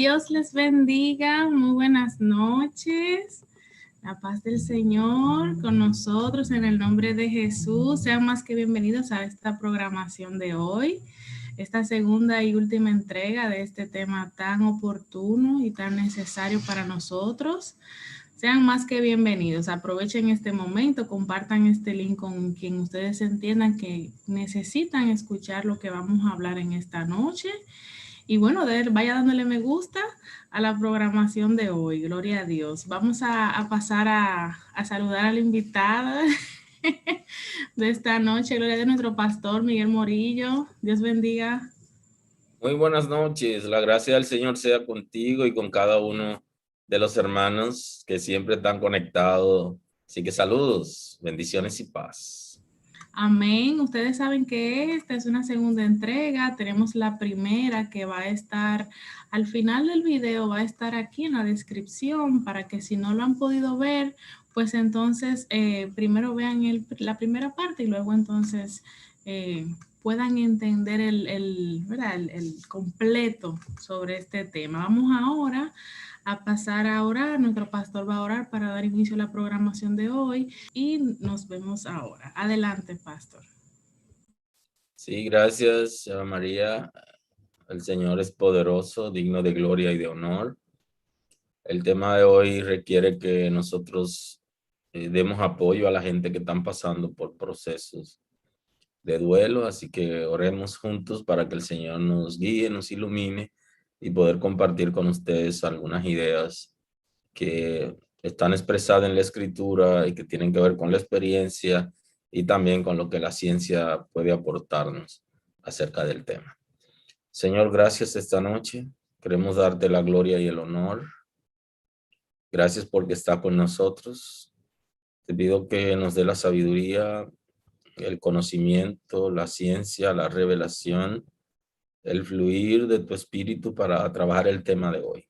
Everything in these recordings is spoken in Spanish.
Dios les bendiga, muy buenas noches. La paz del Señor con nosotros en el nombre de Jesús. Sean más que bienvenidos a esta programación de hoy, esta segunda y última entrega de este tema tan oportuno y tan necesario para nosotros. Sean más que bienvenidos. Aprovechen este momento, compartan este link con quien ustedes entiendan que necesitan escuchar lo que vamos a hablar en esta noche. Y bueno, vaya dándole me gusta a la programación de hoy. Gloria a Dios. Vamos a pasar a saludar a la invitada de esta noche. Gloria a Dios, nuestro pastor Miguel Morillo. Dios bendiga. Muy buenas noches. La gracia del Señor sea contigo y con cada uno de los hermanos que siempre están conectados. Así que saludos, bendiciones y paz. Amén. Ustedes saben que esta es una segunda entrega. Tenemos la primera que va a estar al final del video, va a estar aquí en la descripción para que si no lo han podido ver, pues entonces primero vean la primera parte y luego entonces puedan entender el completo sobre este tema. Vamos ahora a pasar a orar. Nuestro pastor va a orar para dar inicio a la programación de hoy y nos vemos ahora. Adelante, pastor. Sí, gracias, María. El Señor es poderoso, digno de gloria y de honor. El tema de hoy requiere que nosotros demos apoyo a la gente que están pasando por procesos de duelo, así que oremos juntos para que el Señor nos guíe, nos ilumine y poder compartir con ustedes algunas ideas que están expresadas en la Escritura y que tienen que ver con la experiencia y también con lo que la ciencia puede aportarnos acerca del tema. Señor, gracias esta noche. Queremos darte la gloria y el honor. Gracias porque está con nosotros. Te pido que nos dé la sabiduría, el conocimiento, la ciencia, la revelación, el fluir de tu espíritu para trabajar el tema de hoy.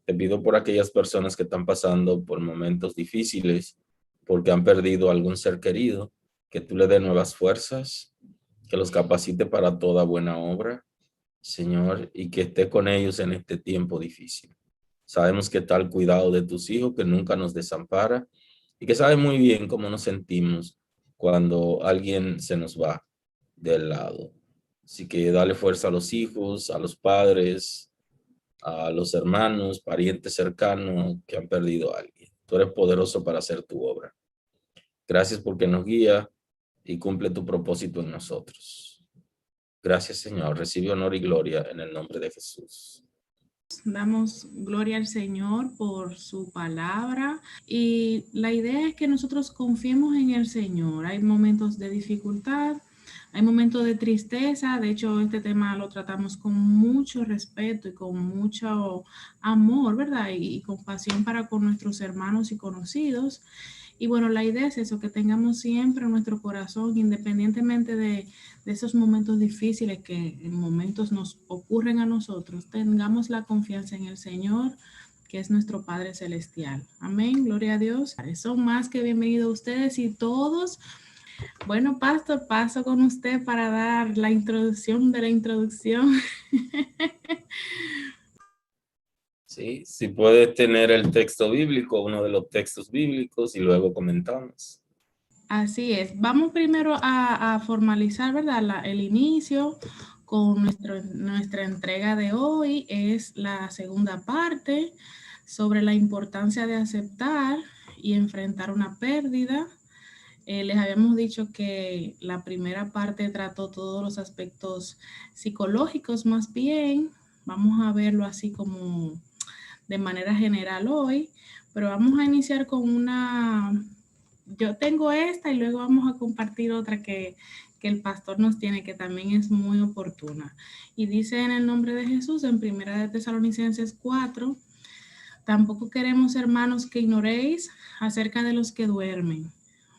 Te pido por aquellas personas que están pasando por momentos difíciles, porque han perdido algún ser querido, que tú le des nuevas fuerzas, que los capacite para toda buena obra, Señor, y que esté con ellos en este tiempo difícil. Sabemos que está al cuidado de tus hijos, que nunca nos desampara y que sabe muy bien cómo nos sentimos cuando alguien se nos va del lado. Así que dale fuerza a los hijos, a los padres, a los hermanos, parientes cercanos que han perdido a alguien. Tú eres poderoso para hacer tu obra. Gracias porque nos guía y cumple tu propósito en nosotros. Gracias, Señor. Recibe honor y gloria en el nombre de Jesús. Damos gloria al Señor por su palabra y la idea es que nosotros confiemos en el Señor. Hay momentos de dificultad, hay momentos de tristeza. De hecho, este tema lo tratamos con mucho respeto y con mucho amor, ¿verdad? Y compasión para con nuestros hermanos y conocidos. Y bueno, la idea es eso, que tengamos siempre en nuestro corazón, independientemente de esos momentos difíciles que en momentos nos ocurren a nosotros, tengamos la confianza en el Señor, que es nuestro Padre Celestial. Amén, gloria a Dios. Son más que bienvenidos ustedes y todos. Bueno, pastor, paso con usted para dar la introducción de la introducción. Sí, si puedes tener el texto bíblico, uno de los textos bíblicos, y luego comentamos. Así es. Vamos primero a formalizar, ¿verdad? El inicio con nuestra entrega de hoy. Es la segunda parte sobre la importancia de aceptar y enfrentar una pérdida. Les habíamos dicho que la primera parte trató todos los aspectos psicológicos más bien. Vamos a verlo así como de manera general hoy, pero vamos a iniciar con yo tengo esta y luego vamos a compartir otra que el pastor nos tiene, que también es muy oportuna. Y dice en el nombre de Jesús, en 1 de Tesalonicenses 4, tampoco queremos, hermanos, que ignoréis acerca de los que duermen,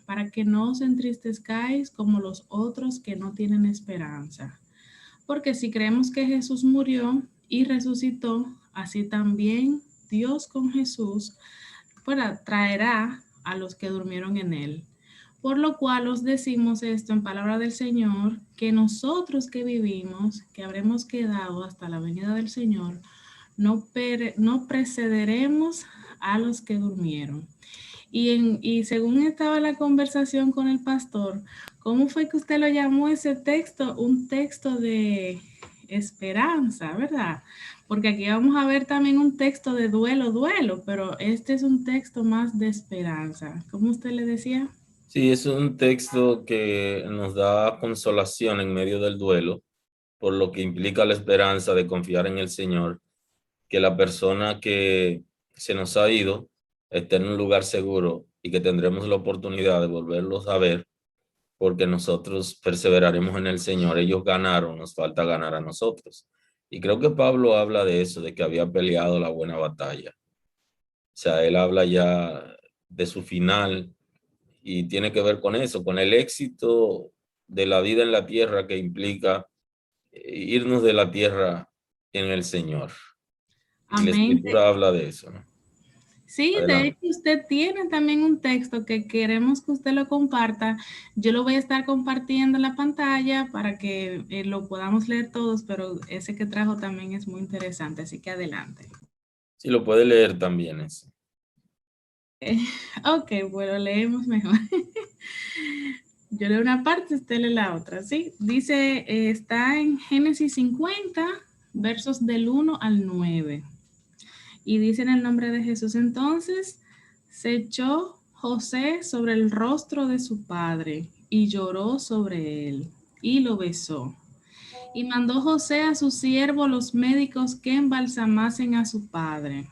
para que no os entristezcáis como los otros que no tienen esperanza. Porque si creemos que Jesús murió y resucitó, así también Dios con Jesús traerá a los que durmieron en él. Por lo cual os decimos esto en palabra del Señor, que nosotros que vivimos, que habremos quedado hasta la venida del Señor, no precederemos a los que durmieron. Y según estaba la conversación con el pastor, ¿cómo fue que usted lo llamó ese texto? Un texto de esperanza, ¿verdad? Porque aquí vamos a ver también un texto de duelo, pero este es un texto más de esperanza. ¿Cómo usted le decía? Sí, es un texto que nos da consolación en medio del duelo, por lo que implica la esperanza de confiar en el Señor, que la persona que se nos ha ido esté en un lugar seguro y que tendremos la oportunidad de volverlos a ver, porque nosotros perseveraremos en el Señor. Ellos ganaron, nos falta ganar a nosotros. Y creo que Pablo habla de eso, de que había peleado la buena batalla. O sea, él habla ya de su final y tiene que ver con eso, con el éxito de la vida en la tierra que implica irnos de la tierra en el Señor. Y la Amén. escritura habla de eso, ¿no? Sí, de Adelante. hecho usted tiene también un texto que queremos que usted lo comparta. Yo lo voy a estar compartiendo en la pantalla para que lo podamos leer todos, pero ese que trajo también es muy interesante, así que adelante. Sí, lo puede leer también eso. Ok, bueno, leemos mejor. Yo leo una parte, usted lee la otra, ¿sí? Dice, está en Génesis 50, versos del 1 al 9. Y dice en el nombre de Jesús, entonces se echó José sobre el rostro de su padre y lloró sobre él y lo besó. Y mandó José a su siervo los médicos que embalsamasen a su padre.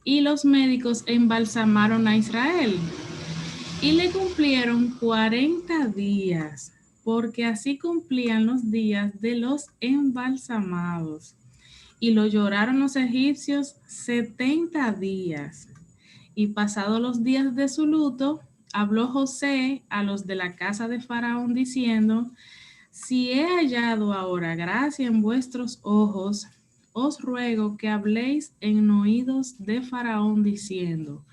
Y los médicos embalsamaron a Israel. Y le cumplieron 40 días, porque así cumplían los días de los embalsamados. Y lo lloraron los egipcios 70 días. Y pasados los días de su luto, habló José a los de la casa de Faraón diciendo, si he hallado ahora gracia en vuestros ojos, os ruego que habléis en oídos de Faraón diciendo,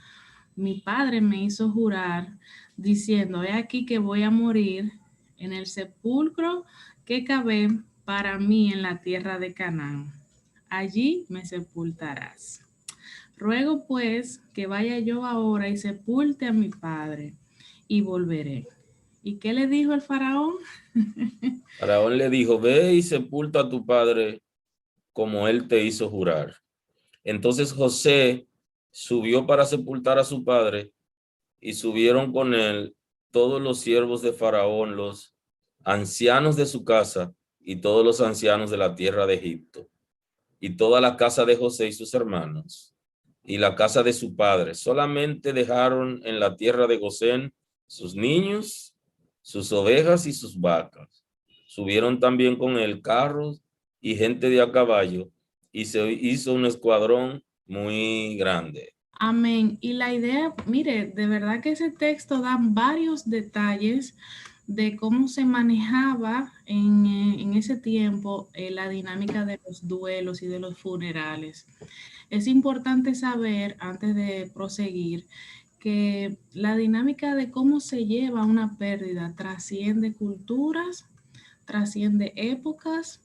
mi padre me hizo jurar diciendo, he aquí que voy a morir en el sepulcro que cavé para mí en la tierra de Canaán. Allí me sepultarás. Ruego pues que vaya yo ahora y sepulte a mi padre y volveré. ¿Y qué le dijo el faraón? Faraón le dijo, ve y sepulta a tu padre como él te hizo jurar. Entonces José subió para sepultar a su padre y subieron con él todos los siervos de Faraón, los ancianos de su casa y todos los ancianos de la tierra de Egipto, y toda la casa de José y sus hermanos, y la casa de su padre. Solamente dejaron en la tierra de Gosén sus niños, sus ovejas y sus vacas. Subieron también con él carros y gente de a caballo, y se hizo un escuadrón muy grande. Amén. Y la idea, mire, de verdad que ese texto da varios detalles de cómo se manejaba en ese tiempo la dinámica de los duelos y de los funerales. Es importante saber, antes de proseguir, que la dinámica de cómo se lleva una pérdida trasciende culturas, trasciende épocas,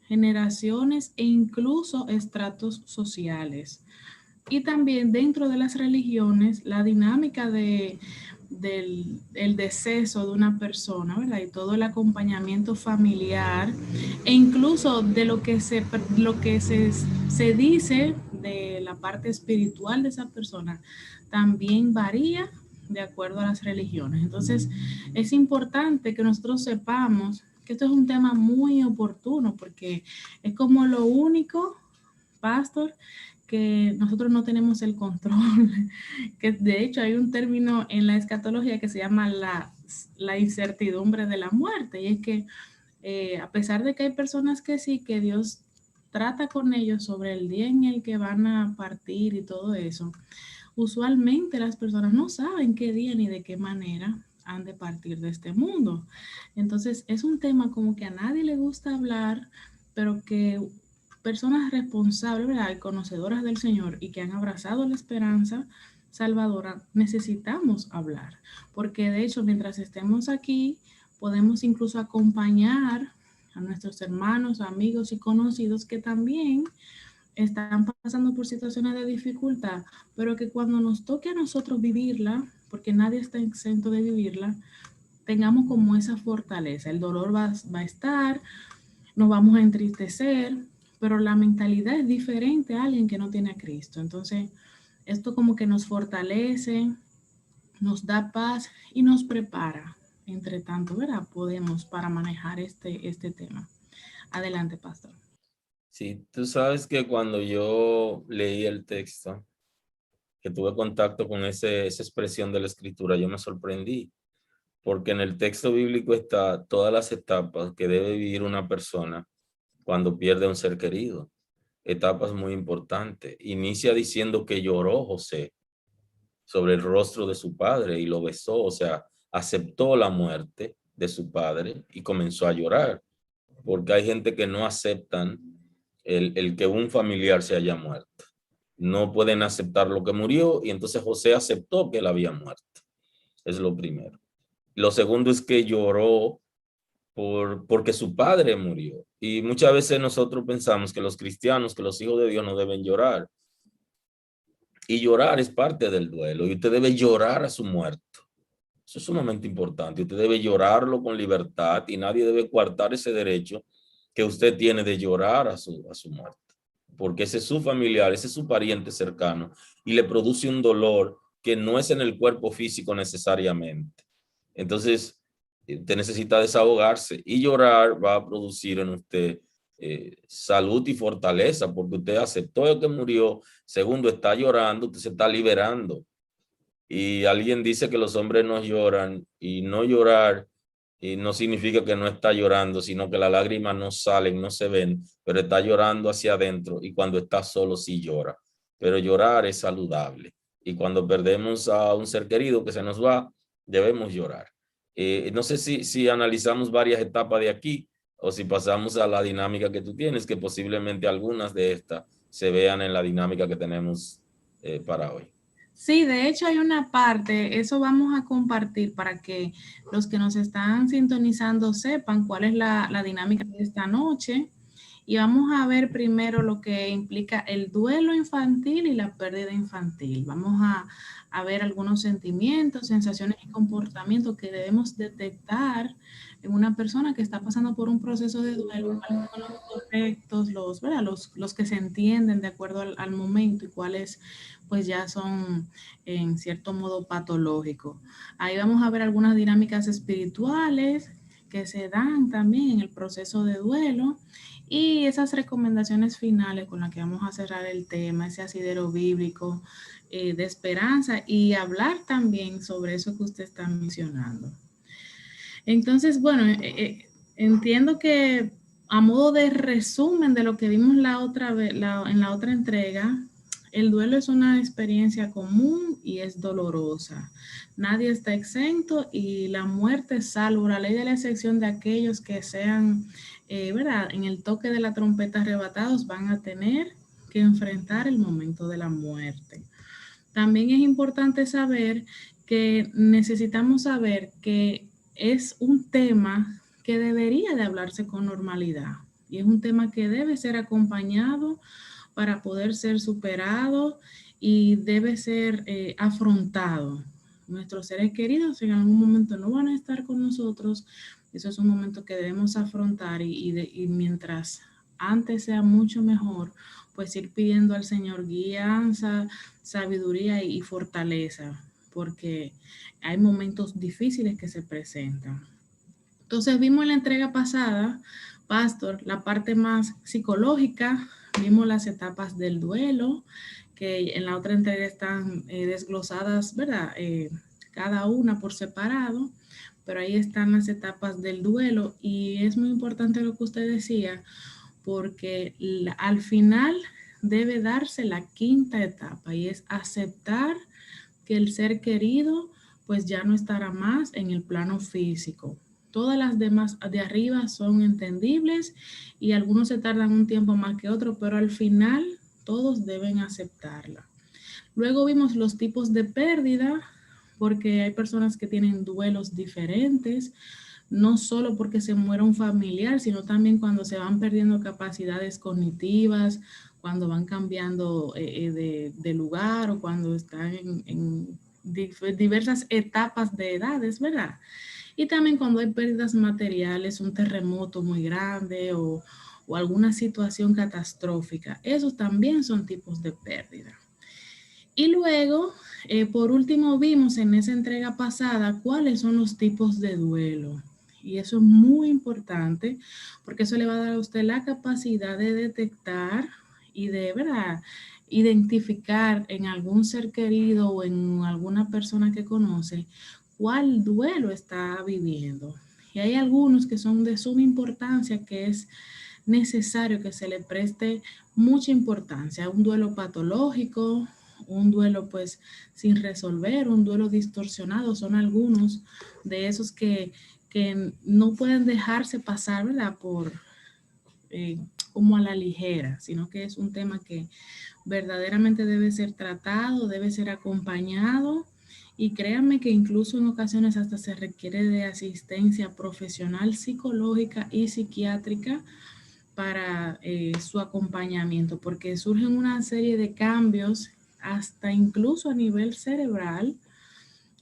generaciones e incluso estratos sociales. Y también dentro de las religiones, la dinámica del el deceso de una persona, ¿verdad? Y todo el acompañamiento familiar e incluso de lo que se dice de la parte espiritual de esa persona, también varía de acuerdo a las religiones. Entonces, es importante que nosotros sepamos que esto es un tema muy oportuno porque es como lo único, pastor, que nosotros no tenemos el control, que de hecho hay un término en la escatología que se llama la incertidumbre de la muerte, y es que a pesar de que hay personas que sí, que Dios trata con ellos sobre el día en el que van a partir y todo eso, usualmente las personas no saben qué día ni de qué manera han de partir de este mundo. Entonces es un tema como que a nadie le gusta hablar, pero que personas responsables, ¿verdad? Y conocedoras del Señor y que han abrazado la esperanza salvadora, necesitamos hablar, porque de hecho mientras estemos aquí podemos incluso acompañar a nuestros hermanos, amigos y conocidos que también están pasando por situaciones de dificultad, pero que cuando nos toque a nosotros vivirla, porque nadie está exento de vivirla, tengamos como esa fortaleza. El dolor va a estar, nos vamos a entristecer, pero la mentalidad es diferente a alguien que no tiene a Cristo. Entonces, esto como que nos fortalece, nos da paz y nos prepara, entre tanto, ¿verdad? Podemos para manejar este tema. Adelante, pastor. Sí, tú sabes que cuando yo leí el texto, que tuve contacto con esa expresión de la escritura, yo me sorprendí, porque en el texto bíblico está todas las etapas que debe vivir una persona cuando pierde un ser querido. Etapas muy importantes. Inicia diciendo que lloró José sobre el rostro de su padre y lo besó, o sea, aceptó la muerte de su padre y comenzó a llorar, porque hay gente que no aceptan el que un familiar se haya muerto. No pueden aceptar lo que murió y entonces José aceptó que él había muerto. Es lo primero. Lo segundo es que lloró porque su padre murió. Y muchas veces nosotros pensamos que los cristianos, que los hijos de Dios no deben llorar. Y llorar es parte del duelo y usted debe llorar a su muerto. Eso es sumamente importante. Usted debe llorarlo con libertad y nadie debe coartar ese derecho que usted tiene de llorar a su muerte. Porque ese es su familiar, ese es su pariente cercano y le produce un dolor que no es en el cuerpo físico necesariamente. Entonces, usted necesita desahogarse y llorar va a producir en usted salud y fortaleza porque usted aceptó que murió. Segundo, está llorando, usted se está liberando. Y alguien dice que los hombres no lloran y no llorar y no significa que no está llorando, sino que las lágrimas no salen, no se ven, pero está llorando hacia adentro y cuando está solo sí llora. Pero llorar es saludable y cuando perdemos a un ser querido que se nos va, debemos llorar. No sé si analizamos varias etapas de aquí o si pasamos a la dinámica que tú tienes, que posiblemente algunas de estas se vean en la dinámica que tenemos para hoy. Sí, de hecho hay una parte, eso vamos a compartir para que los que nos están sintonizando sepan cuál es la dinámica de esta noche. Y vamos a ver primero lo que implica el duelo infantil y la pérdida infantil. Vamos a ver algunos sentimientos, sensaciones y comportamientos que debemos detectar en una persona que está pasando por un proceso de duelo, cuáles son los correctos, ¿verdad? Los que se entienden de acuerdo al momento y cuáles pues ya son en cierto modo patológicos. Ahí vamos a ver algunas dinámicas espirituales que se dan también en el proceso de duelo y esas recomendaciones finales con las que vamos a cerrar el tema, ese asidero bíblico de esperanza y hablar también sobre eso que usted está mencionando. Entonces, bueno, entiendo que a modo de resumen de lo que vimos la otra vez, en la otra entrega, el duelo es una experiencia común y es dolorosa. Nadie está exento y la muerte, salvo la ley de la excepción de aquellos que sean, ¿verdad? En el toque de la trompeta arrebatados, van a tener que enfrentar el momento de la muerte. También es importante saber que necesitamos saber que es un tema que debería de hablarse con normalidad y es un tema que debe ser acompañado para poder ser superado y debe ser afrontado. Nuestros seres queridos en algún momento no van a estar con nosotros. Eso es un momento que debemos afrontar y mientras antes sea mucho mejor, pues ir pidiendo al Señor guianza, sabiduría y fortaleza, porque hay momentos difíciles que se presentan. Entonces vimos en la entrega pasada, Pastor, la parte más psicológica, vimos las etapas del duelo, que en la otra entrega están desglosadas, ¿verdad? Cada una por separado, pero ahí están las etapas del duelo y es muy importante lo que usted decía, porque al final debe darse la quinta etapa y es aceptar que el ser querido pues ya no estará más en el plano físico. Todas las demás de arriba son entendibles y algunos se tardan un tiempo más que otro, pero al final todos deben aceptarla. Luego vimos los tipos de pérdida, porque hay personas que tienen duelos diferentes, no solo porque se muera un familiar, sino también cuando se van perdiendo capacidades cognitivas, cuando van cambiando de lugar o cuando están en diversas etapas de edades, ¿verdad? Y también cuando hay pérdidas materiales, un terremoto muy grande o alguna situación catastrófica. Esos también son tipos de pérdida. Y luego, por último, vimos en esa entrega pasada cuáles son los tipos de duelo. Y eso es muy importante porque eso le va a dar a usted la capacidad de detectar y de, ¿verdad?, identificar en algún ser querido o en alguna persona que conoce cuál duelo está viviendo. Y hay algunos que son de suma importancia, que es necesario que se le preste mucha importancia. Un duelo patológico, un duelo pues sin resolver, un duelo distorsionado, son algunos de esos que no pueden dejarse pasar, ¿verdad?, por como a la ligera, sino que es un tema que verdaderamente debe ser tratado, debe ser acompañado, y créanme que incluso en ocasiones hasta se requiere de asistencia profesional psicológica y psiquiátrica para su acompañamiento, porque surgen una serie de cambios hasta incluso a nivel cerebral,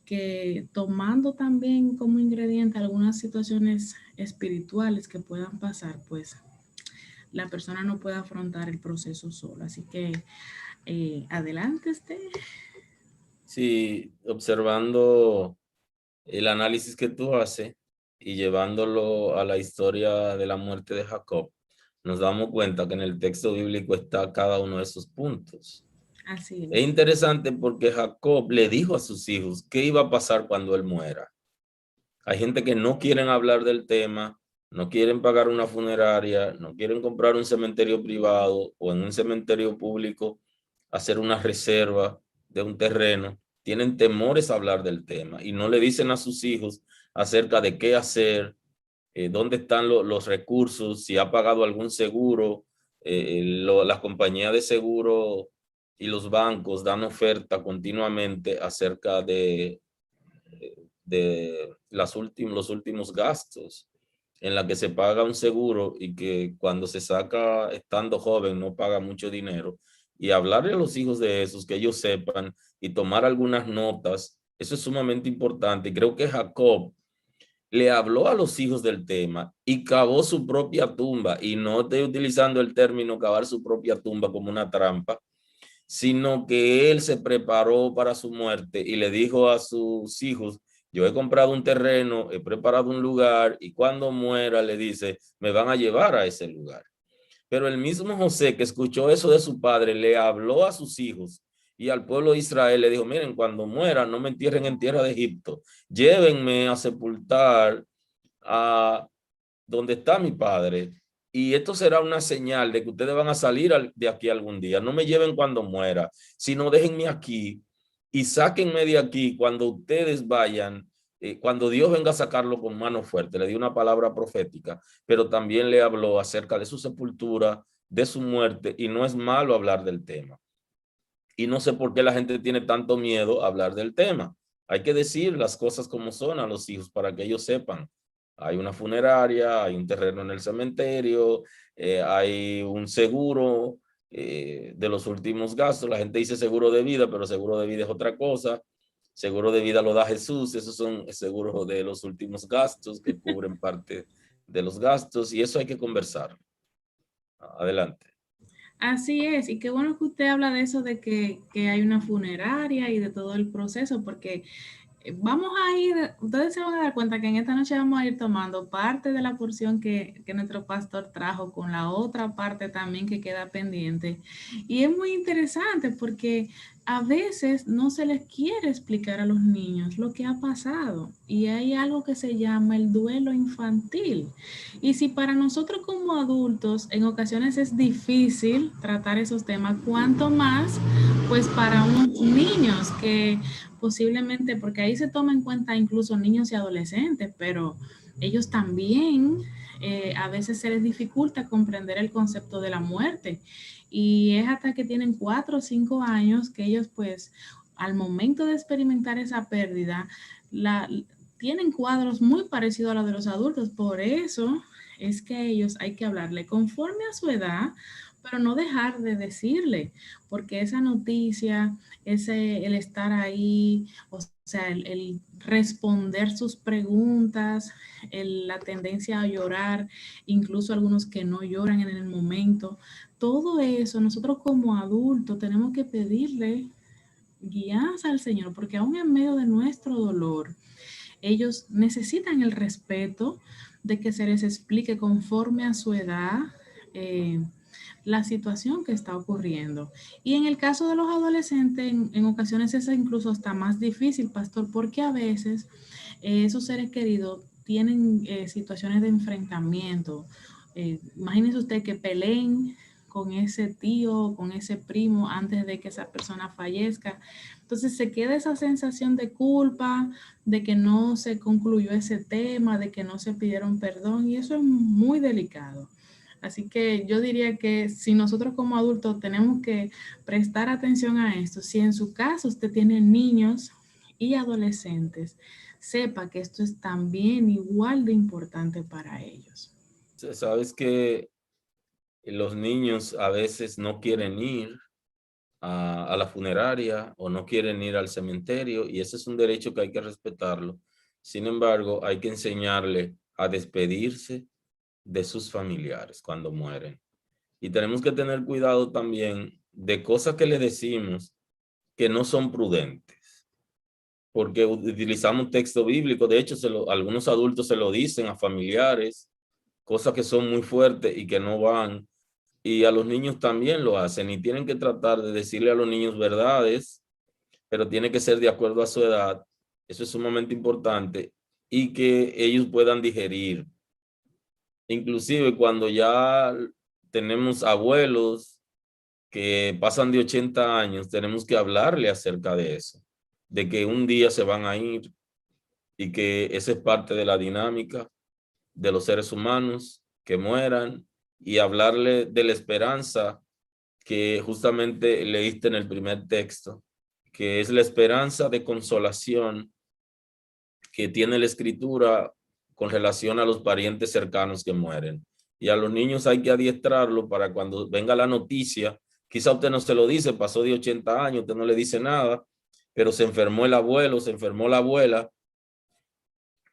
que tomando también como ingrediente algunas situaciones espirituales que puedan pasar, pues la persona no puede afrontar el proceso sola. Así que adelante usted. Sí, observando el análisis que tú haces y llevándolo a la historia de la muerte de Jacob, nos damos cuenta que en el texto bíblico está cada uno de esos puntos. Así Es es. interesante porque Jacob le dijo a sus hijos qué iba a pasar cuando él muera. Hay gente que no quieren hablar del tema, no quieren pagar una funeraria, no quieren comprar un cementerio privado o en un cementerio público hacer una reserva de un terreno. Tienen temores a hablar del tema y no le dicen a sus hijos acerca de qué hacer, dónde están los recursos, si ha pagado algún seguro. Las compañías de seguro y los bancos dan oferta continuamente acerca de los últimos gastos en la que se paga un seguro y que cuando se saca estando joven no paga mucho dinero, y hablarle a los hijos de esos, que ellos sepan y tomar algunas notas. Eso es sumamente importante. Creo que Jacob le habló a los hijos del tema y cavó su propia tumba, y no estoy utilizando el término cavar su propia tumba como una trampa, sino que él se preparó para su muerte y le dijo a sus hijos: yo he comprado un terreno, he preparado un lugar, y cuando muera, le dice, me van a llevar a ese lugar. Pero el mismo José, que escuchó eso de su padre, le habló a sus hijos y al pueblo de Israel, le dijo: miren, cuando muera, no me entierren en tierra de Egipto, llévenme a sepultar a donde está mi padre, y esto será una señal de que ustedes van a salir de aquí algún día. No me lleven cuando muera, sino déjenme aquí y sáquenme de aquí cuando ustedes vayan, cuando Dios venga a sacarlo con mano fuerte. Le dio una palabra profética, pero también le habló acerca de su sepultura, de su muerte, y no es malo hablar del tema. Y no sé por qué la gente tiene tanto miedo a hablar del tema. Hay que decir las cosas como son a los hijos para que ellos sepan. Hay una funeraria, hay un terreno en el cementerio, hay un seguro de los últimos gastos. La gente dice seguro de vida, pero seguro de vida es otra cosa. Seguro de vida lo da Jesús. Esos son seguros de los últimos gastos que cubren parte de los gastos, y eso hay que conversar. Adelante. Así es, y qué bueno que usted habla de eso, de que hay una funeraria y de todo el proceso, porque vamos a ir, ustedes se van a dar cuenta que en esta noche vamos a ir tomando parte de la porción que nuestro pastor trajo con la otra parte también que queda pendiente. Y es muy interesante porque a veces no se les quiere explicar a los niños lo que ha pasado, y hay algo que se llama el duelo infantil. Y si para nosotros como adultos en ocasiones es difícil tratar esos temas, cuánto más pues para unos niños que posiblemente, porque ahí se toma en cuenta incluso niños y adolescentes, pero ellos también a veces se les dificulta comprender el concepto de la muerte, y es hasta que tienen 4 o 5 años que ellos pues al momento de experimentar esa pérdida tienen cuadros muy parecidos a los de los adultos. Por eso es que a ellos hay que hablarle conforme a su edad, pero no dejar de decirle, porque esa noticia, el estar ahí, o sea, el responder sus preguntas, la tendencia a llorar, incluso algunos que no lloran en el momento, todo eso nosotros como adultos tenemos que pedirle guianza al Señor, porque aún en medio de nuestro dolor, ellos necesitan el respeto de que se les explique conforme a su edad la situación que está ocurriendo. Y en el caso de los adolescentes, en ocasiones es incluso hasta más difícil, pastor, porque a veces esos seres queridos tienen situaciones de enfrentamiento. Imagínese usted que peleen con ese tío, con ese primo antes de que esa persona fallezca. Entonces se queda esa sensación de culpa, de que no se concluyó ese tema, de que no se pidieron perdón, y eso es muy delicado. Así que yo diría que si nosotros como adultos tenemos que prestar atención a esto, si en su caso usted tiene niños y adolescentes, sepa que esto es también igual de importante para ellos. Sabes que los niños a veces no quieren ir a la funeraria o no quieren ir al cementerio, y ese es un derecho que hay que respetarlo. Sin embargo, hay que enseñarle a despedirse de sus familiares cuando mueren. Y tenemos que tener cuidado también de cosas que le decimos que no son prudentes, porque utilizamos texto bíblico. De hecho, algunos adultos se lo dicen a familiares, cosas que son muy fuertes y que no van. Y a los niños también lo hacen, y tienen que tratar de decirle a los niños verdades, pero tiene que ser de acuerdo a su edad. Eso es sumamente importante, y que ellos puedan digerir. Inclusive cuando ya tenemos abuelos que pasan de 80 años, tenemos que hablarle acerca de eso, de que un día se van a ir y que esa es parte de la dinámica de los seres humanos, que mueran, y hablarle de la esperanza que justamente leíste en el primer texto, que es la esperanza de consolación que tiene la escritura con relación a los parientes cercanos que mueren. Y a los niños hay que adiestrarlo para cuando venga la noticia, quizá usted no se lo dice, pasó de 80 años, usted no le dice nada, pero se enfermó el abuelo, se enfermó la abuela,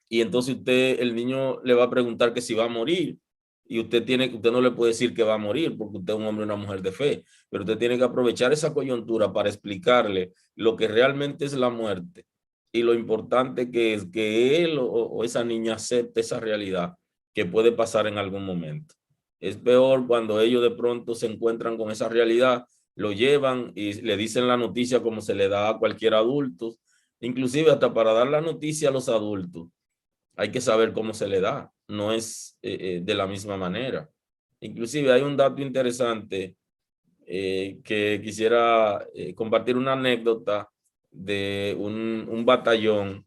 y entonces el niño le va a preguntar que si va a morir, y usted no le puede decir que va a morir porque usted es un hombre y una mujer de fe, pero usted tiene que aprovechar esa coyuntura para explicarle lo que realmente es la muerte y lo importante que es que él o esa niña acepte esa realidad que puede pasar en algún momento. Es peor cuando ellos de pronto se encuentran con esa realidad, lo llevan y le dicen la noticia como se le da a cualquier adulto, inclusive hasta para dar la noticia a los adultos hay que saber cómo se le da, no es de la misma manera. Inclusive hay un dato interesante que quisiera compartir, una anécdota de un batallón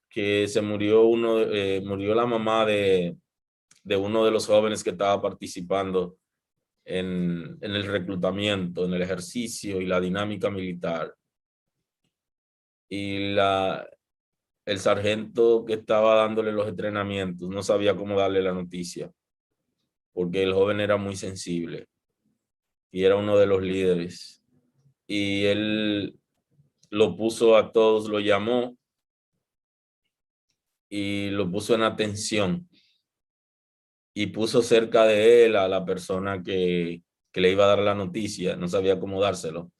que se murió murió la mamá de uno de los jóvenes que estaba participando en el reclutamiento, en el ejercicio y la dinámica militar. Y el sargento que estaba dándole los entrenamientos no sabía cómo darle la noticia, porque el joven era muy sensible y era uno de los líderes. Y él lo puso a todos, lo llamó y lo puso en atención, y puso cerca de él a la persona que le iba a dar la noticia, no sabía cómo dárselo.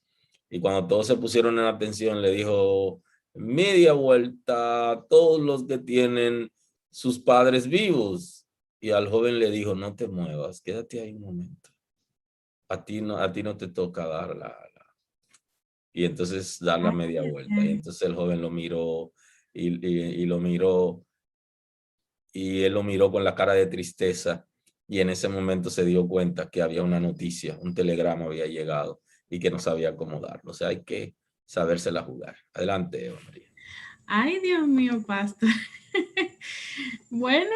Y cuando todos se pusieron en atención, le dijo: media vuelta a todos los que tienen sus padres vivos. Y al joven le dijo: no te muevas, quédate ahí un momento. A ti no te toca y entonces dar la media vuelta. Y entonces el joven lo miró y lo miró, y él lo miró con la cara de tristeza, y en ese momento se dio cuenta que había una noticia, un telegrama había llegado y que no sabía cómo darlo. O sea, hay que sabérsela jugar. Adelante, Eva María. Ay, Dios mío, pastor. Bueno,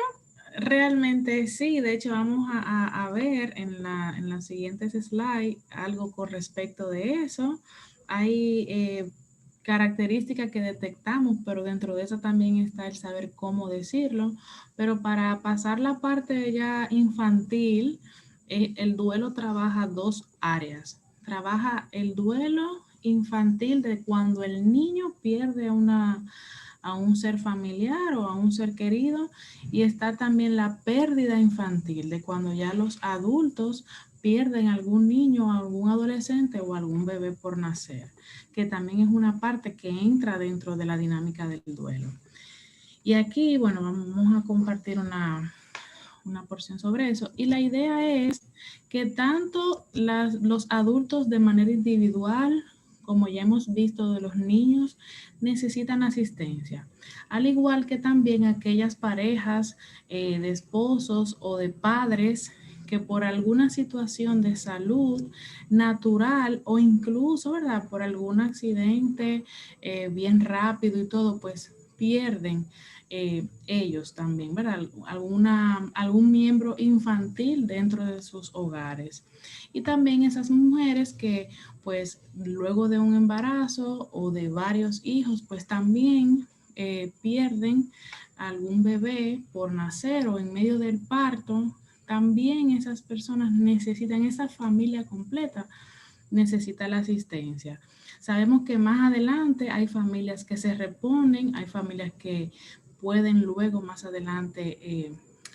realmente sí. De hecho, vamos a ver en las siguientes slides algo con respecto de eso. Hay características que detectamos, pero dentro de eso también está el saber cómo decirlo. Pero para pasar la parte ya infantil, el duelo trabaja dos áreas. Trabaja el duelo infantil de cuando el niño pierde a un ser familiar o a un ser querido, y está también la pérdida infantil de cuando ya los adultos pierden algún niño, algún adolescente o algún bebé por nacer, que también es una parte que entra dentro de la dinámica del duelo. Y aquí, bueno, vamos a compartir una porción sobre eso. Y la idea es que tanto los adultos de manera individual, como ya hemos visto de los niños, necesitan asistencia. Al igual que también aquellas parejas de esposos o de padres que por alguna situación de salud natural o incluso, ¿verdad? Por algún accidente bien rápido y todo, pues pierden ellos también, ¿verdad? Algún miembro infantil dentro de sus hogares. Y también esas mujeres que pues luego de un embarazo o de varios hijos, pues también pierden algún bebé por nacer o en medio del parto. También esas personas necesitan, esa familia completa necesita la asistencia. Sabemos que más adelante hay familias que se reponen, hay familias que pueden luego más adelante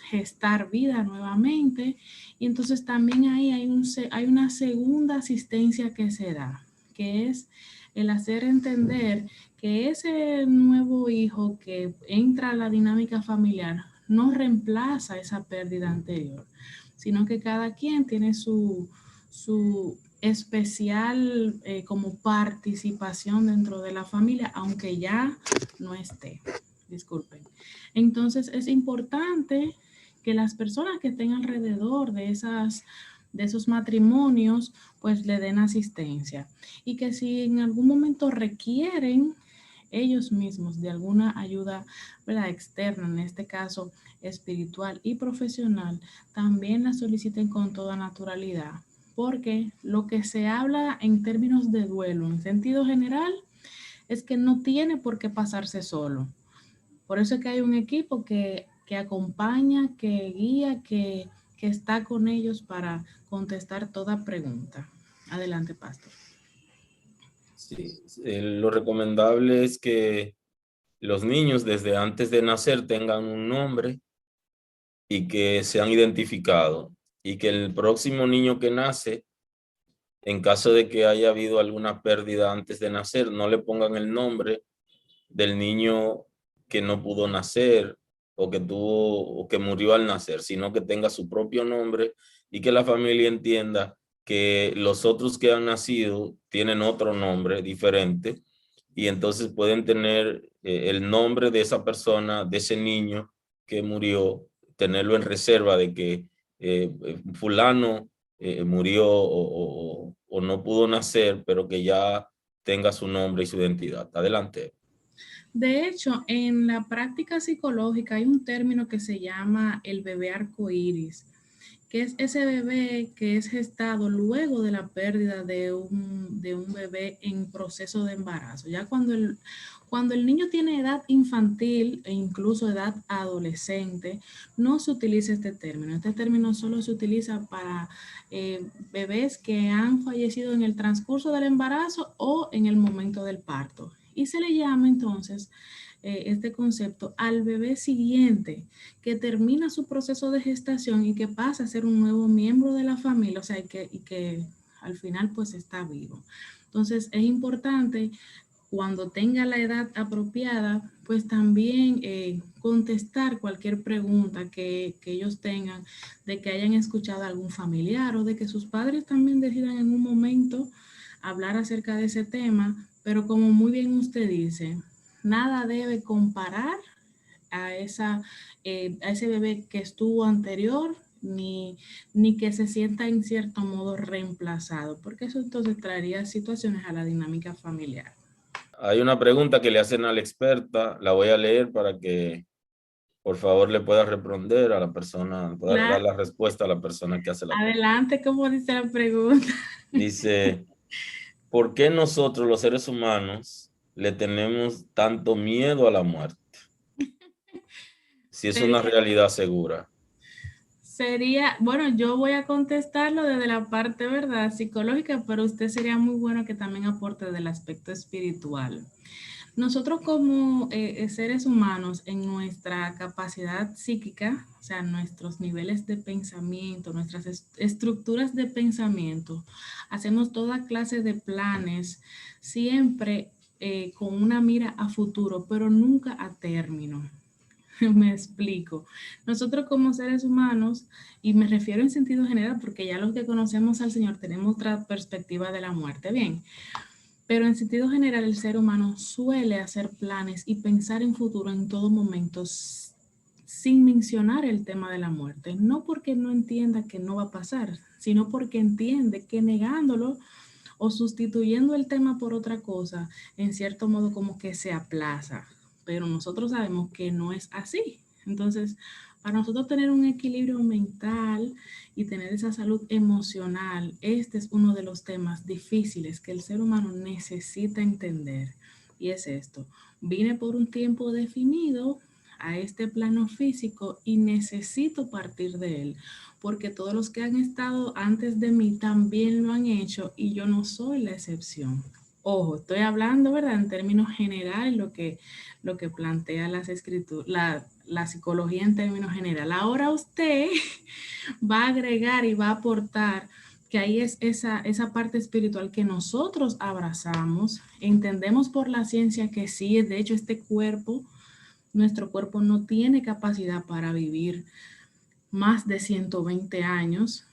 gestar vida nuevamente, y entonces también ahí hay una segunda asistencia que se da, que es el hacer entender que ese nuevo hijo que entra a la dinámica familiar no reemplaza esa pérdida anterior, sino que cada quien tiene su especial como participación dentro de la familia, aunque ya no esté. Disculpen. Entonces es importante que las personas que estén alrededor de esos matrimonios, pues le den asistencia. Y que si en algún momento requieren ellos mismos de alguna ayuda, ¿verdad?, externa, en este caso espiritual y profesional, también la soliciten con toda naturalidad, porque lo que se habla en términos de duelo, en sentido general, es que no tiene por qué pasarse solo. Por eso es que hay un equipo que acompaña, que guía, que está con ellos para contestar toda pregunta. Adelante, pastor. Sí, lo recomendable es que los niños desde antes de nacer tengan un nombre y que sean identificados, y que el próximo niño que nace, en caso de que haya habido alguna pérdida antes de nacer, no le pongan el nombre del niño que no pudo nacer o que tuvo o que murió al nacer, sino que tenga su propio nombre, y que la familia entienda que los otros que han nacido tienen otro nombre diferente, y entonces pueden tener el nombre de esa persona, de ese niño que murió, tenerlo en reserva de que fulano murió o no pudo nacer, pero que ya tenga su nombre y su identidad. Adelante. De hecho, en la práctica psicológica hay un término que se llama el bebé arcoíris, que es ese bebé que es gestado luego de la pérdida de un bebé en proceso de embarazo. Ya cuando el niño tiene edad infantil e incluso edad adolescente, no se utiliza este término. Este término solo se utiliza para bebés que han fallecido en el transcurso del embarazo o en el momento del parto. Y se le llama entonces este concepto al bebé siguiente que termina su proceso de gestación y que pasa a ser un nuevo miembro de la familia, o sea, y que al final pues está vivo. Entonces es importante cuando tenga la edad apropiada, pues también contestar cualquier pregunta que ellos tengan, de que hayan escuchado a algún familiar o de que sus padres también decidan en un momento hablar acerca de ese tema, pero como muy bien usted dice, nada debe comparar a ese bebé que estuvo anterior, ni que se sienta en cierto modo reemplazado, porque eso entonces traería situaciones a la dinámica familiar. Hay una pregunta que le hacen a la experta, la voy a leer para que por favor le pueda responder a la persona, pueda dar Claro, la respuesta a la persona que hace la pregunta. adelante, como dice la pregunta. Dice, ¿por qué nosotros los seres humanos le tenemos tanto miedo a la muerte? Si es una realidad segura. Sería, bueno, yo voy a contestarlo desde la parte, ¿verdad?, psicológica, pero usted sería muy bueno que también aporte del aspecto espiritual. Nosotros como seres humanos, en nuestra capacidad psíquica, o sea, nuestros niveles de pensamiento, nuestras estructuras de pensamiento, hacemos toda clase de planes, siempre con una mira a futuro, pero nunca a término. Me explico. Nosotros como seres humanos, y me refiero en sentido general, porque ya los que conocemos al Señor tenemos otra perspectiva de la muerte, bien, pero en sentido general el ser humano suele hacer planes y pensar en futuro en todo momento sin mencionar el tema de la muerte, no porque no entienda que no va a pasar, sino porque entiende que negándolo o sustituyendo el tema por otra cosa, en cierto modo como que se aplaza, pero nosotros sabemos que no es así. Entonces, para nosotros tener un equilibrio mental y tener esa salud emocional, este es uno de los temas difíciles que el ser humano necesita entender. Y es esto, vine por un tiempo definido a este plano físico y necesito partir de él, porque todos los que han estado antes de mí también lo han hecho y yo no soy la excepción. Ojo, estoy hablando, ¿verdad?, en términos generales, lo que plantea las escrituras, la psicología en términos generales. Ahora usted va a agregar y va a aportar que ahí es esa parte espiritual que nosotros abrazamos, entendemos por la ciencia que sí, de hecho este cuerpo, nuestro cuerpo no tiene capacidad para vivir más de 120 años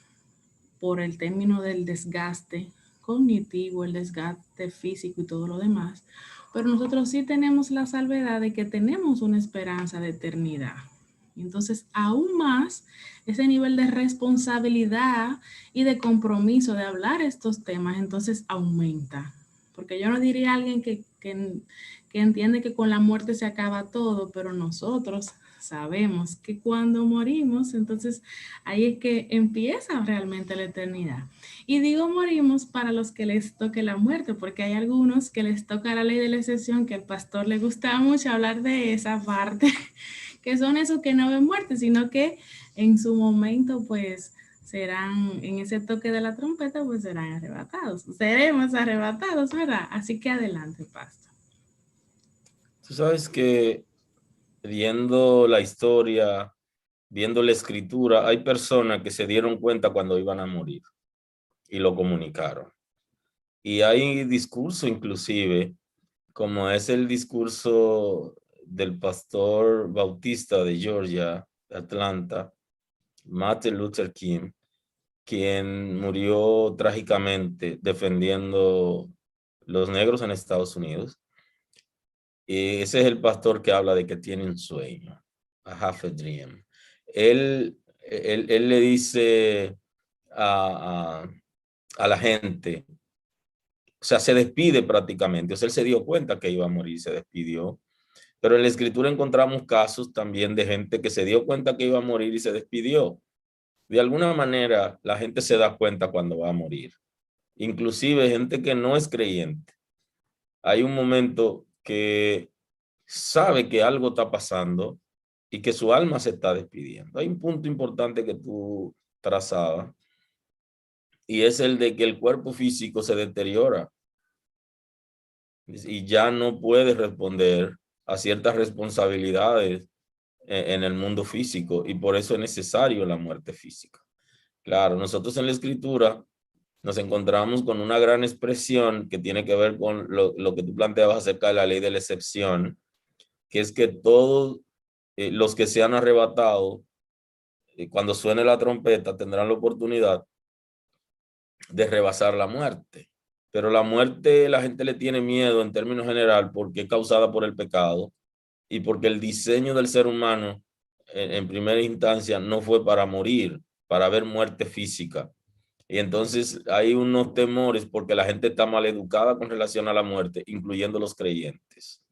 por el término del desgaste cognitivo, el desgaste físico y todo lo demás, pero nosotros sí tenemos la salvedad de que tenemos una esperanza de eternidad. Entonces, aún más, ese nivel de responsabilidad y de compromiso de hablar estos temas, entonces aumenta. Porque yo no diría a alguien que entiende que con la muerte se acaba todo, pero nosotros sabemos que cuando morimos, entonces ahí es que empieza realmente la eternidad. Y digo morimos para los que les toque la muerte, porque hay algunos que les toca la ley de la excepción, que al pastor le gusta mucho hablar de esa parte, que son esos que no ven muerte, sino que en su momento pues serán, en ese toque de la trompeta, pues serán arrebatados. Seremos arrebatados, ¿verdad? Así que adelante, pastor. Tú sabes que viendo la historia, viendo la escritura, hay personas que se dieron cuenta cuando iban a morir y lo comunicaron. Y hay discurso inclusive, como es el discurso del pastor bautista de Georgia, de Atlanta, Martin Luther King, quien murió trágicamente defendiendo los negros en Estados Unidos. Y ese es el pastor que habla de que tiene un sueño, a half a dream. Él le dice a la gente, o sea, se despide prácticamente. O sea, él se dio cuenta que iba a morir, se despidió. Pero en la escritura encontramos casos también de gente que se dio cuenta que iba a morir y se despidió. De alguna manera, la gente se da cuenta cuando va a morir. Inclusive gente que no es creyente. Hay un momento que sabe que algo está pasando y que su alma se está despidiendo. Hay un punto importante que tú trazabas y es el de que el cuerpo físico se deteriora y ya no puede responder a ciertas responsabilidades en el mundo físico y por eso es necesario la muerte física. Claro, nosotros en la escritura nos encontramos con una gran expresión que tiene que ver con lo que tú planteabas acerca de la ley de la excepción, que es que todos los que sean arrebatados, cuando suene la trompeta, tendrán la oportunidad de rebasar la muerte. Pero la muerte la gente le tiene miedo en términos general porque es causada por el pecado y porque el diseño del ser humano en primera instancia no fue para morir, para ver muerte física. Y entonces hay unos temores porque la gente está mal educada con relación a la muerte, incluyendo los creyentes.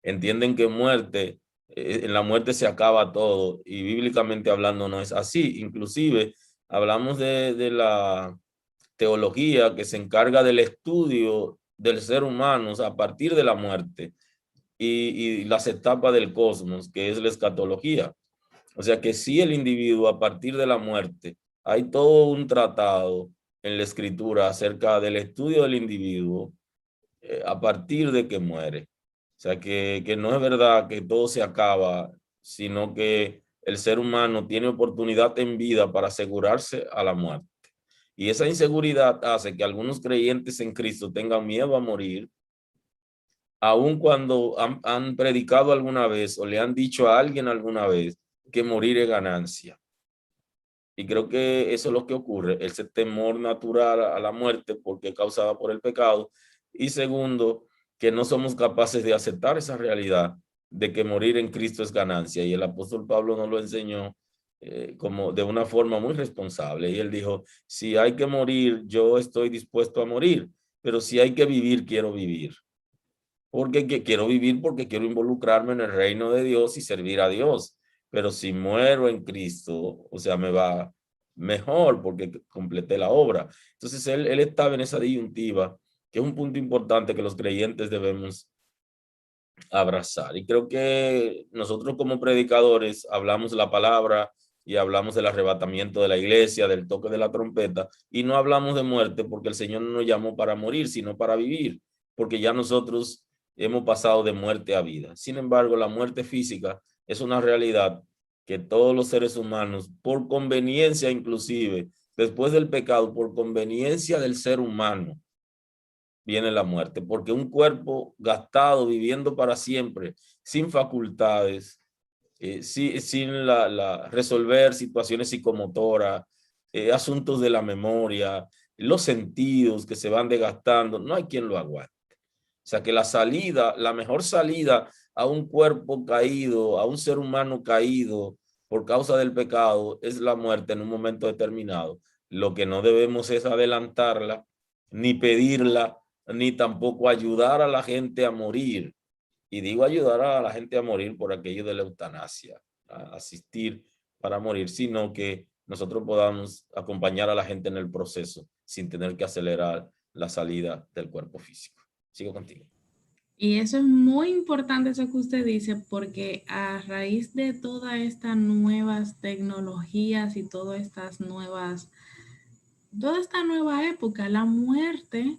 Entienden que muerte, en la muerte se acaba todo y bíblicamente hablando no es así. Inclusive hablamos de la teología que se encarga del estudio del ser humano a partir de la muerte y las etapas del cosmos, que es la escatología. O sea que sí, el individuo a partir de la muerte, hay todo un tratado en la escritura acerca del estudio del individuo a partir de que muere. O sea que no es verdad que todo se acaba, sino que el ser humano tiene oportunidad en vida para asegurarse a la muerte. Y esa inseguridad hace que algunos creyentes en Cristo tengan miedo a morir, aun cuando han predicado alguna vez o le han dicho a alguien alguna vez que morir es ganancia. Y creo que eso es lo que ocurre, ese temor natural a la muerte porque es causada por el pecado. Y segundo, que no somos capaces de aceptar esa realidad de que morir en Cristo es ganancia. Y el apóstol Pablo nos lo enseñó como de una forma muy responsable. Y él dijo, si hay que morir, yo estoy dispuesto a morir, pero si hay que vivir, quiero vivir. Porque quiero vivir porque quiero involucrarme en el reino de Dios y servir a Dios. Pero si muero en Cristo, o sea, me va mejor porque completé la obra. Entonces él estaba en esa disyuntiva, que es un punto importante que los creyentes debemos abrazar. Y creo que nosotros como predicadores hablamos la palabra y hablamos del arrebatamiento de la iglesia, del toque de la trompeta, y no hablamos de muerte porque el Señor no nos llamó para morir, sino para vivir, porque ya nosotros hemos pasado de muerte a vida. Sin embargo, la muerte física es una realidad que todos los seres humanos, por conveniencia inclusive, después del pecado, por conveniencia del ser humano, viene la muerte, porque un cuerpo gastado, viviendo para siempre, sin facultades, sin resolver situaciones psicomotoras, asuntos de la memoria, los sentidos que se van desgastando, no hay quien lo aguante. O sea que la salida, la mejor salida a un cuerpo caído, a un ser humano caído por causa del pecado, es la muerte en un momento determinado. Lo que no debemos es adelantarla, ni pedirla, ni tampoco ayudar a la gente a morir. Y digo ayudar a la gente a morir por aquello de la eutanasia, a asistir para morir, sino que nosotros podamos acompañar a la gente en el proceso sin tener que acelerar la salida del cuerpo físico. Sigo contigo. Y eso es muy importante eso que usted dice, porque a raíz de todas estas nuevas tecnologías y toda esta nueva época, la muerte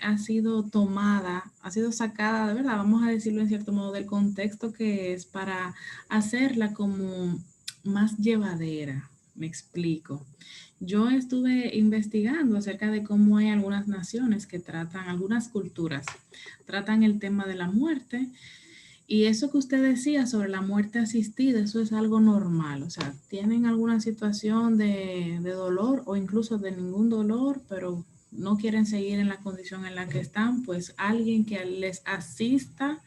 ha sido tomada, ha sido sacada, de verdad, vamos a decirlo en cierto modo, del contexto que es para hacerla como más llevadera. Me explico. Yo estuve investigando acerca de cómo hay algunas naciones que tratan, algunas culturas, tratan el tema de la muerte. Y eso que usted decía sobre la muerte asistida, eso es algo normal. O sea, tienen alguna situación de dolor o incluso de ningún dolor, pero no quieren seguir en la condición en la que están, pues alguien que les asista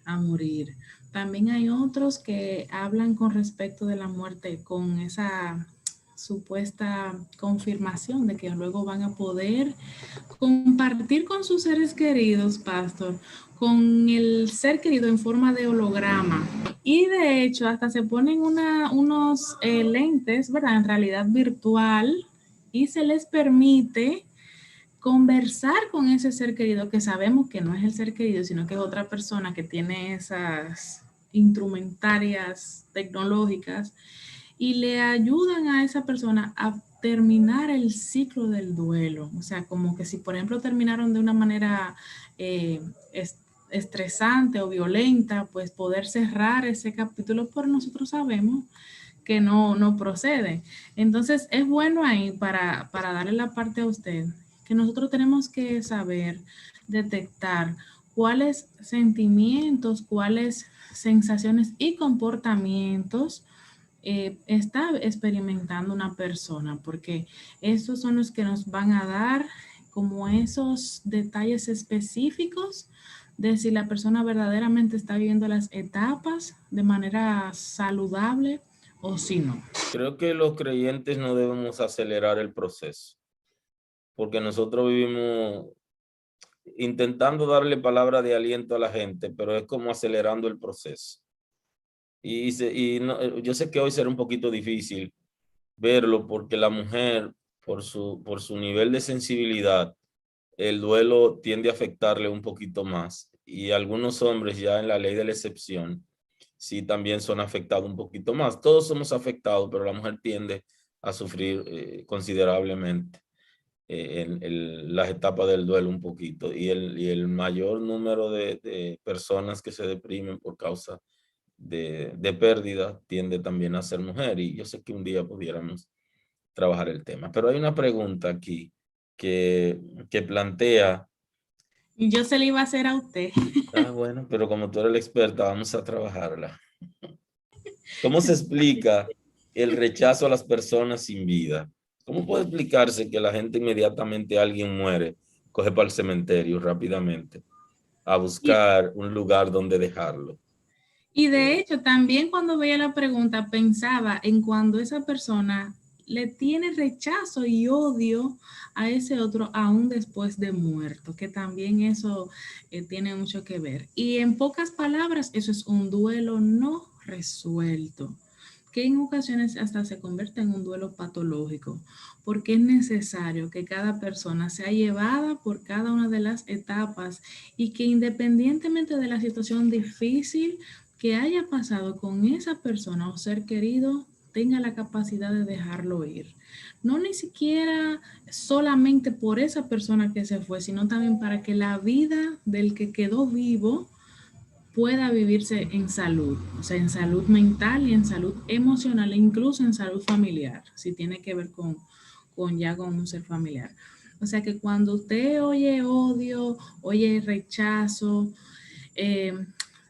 a morir. También hay otros que hablan con respecto de la muerte con esa supuesta confirmación de que luego van a poder compartir con sus seres queridos, pastor, con el ser querido en forma de holograma. Y de hecho, hasta se ponen unos lentes, ¿verdad? En realidad virtual y se les permite conversar con ese ser querido que sabemos que no es el ser querido, sino que es otra persona que tiene esas instrumentarias tecnológicas y le ayudan a esa persona a terminar el ciclo del duelo. O sea, como que si, por ejemplo, terminaron de una manera estresante o violenta, pues poder cerrar ese capítulo, pero nosotros sabemos que no procede. Entonces, es bueno ahí para darle la parte a usted, que nosotros tenemos que saber detectar cuáles sentimientos, cuáles sensaciones y comportamientos está experimentando una persona, porque esos son los que nos van a dar como esos detalles específicos de si la persona verdaderamente está viviendo las etapas de manera saludable o si no. Creo que los creyentes no debemos acelerar el proceso, porque nosotros vivimos intentando darle palabra de aliento a la gente, pero es como acelerando el proceso. Yo sé que hoy será un poquito difícil verlo porque la mujer, por su nivel de sensibilidad, el duelo tiende a afectarle un poquito más. Y algunos hombres ya en la ley de la excepción sí también son afectados un poquito más. Todos somos afectados, pero la mujer tiende a sufrir considerablemente en las etapas del duelo un poquito. Y el mayor número de personas que se deprimen por causa de pérdida tiende también a ser mujer. Y yo sé que un día pudiéramos trabajar el tema. Pero hay una pregunta aquí que plantea. Y yo se le iba a hacer a usted. Bueno, pero como tú eres la experta, vamos a trabajarla. ¿Cómo se explica el rechazo a las personas sin vida? ¿Cómo puede explicarse que la gente inmediatamente alguien muere, coge para el cementerio rápidamente a Y, buscar un lugar donde dejarlo? y de hecho, también cuando veía la pregunta, pensaba en cuando esa persona le tiene rechazo y odio a ese otro aún después de muerto, que también eso tiene mucho que ver. Y en pocas palabras, eso es un duelo no resuelto, que en ocasiones hasta se convierte en un duelo patológico, porque es necesario que cada persona sea llevada por cada una de las etapas y que independientemente de la situación difícil que haya pasado con esa persona o ser querido, tenga la capacidad de dejarlo ir. No ni siquiera solamente por esa persona que se fue, sino también para que la vida del que quedó vivo pueda vivirse en salud, o sea, en salud mental y en salud emocional, e incluso en salud familiar, si tiene que ver con un ser familiar. O sea que cuando usted oye odio, oye rechazo, eh,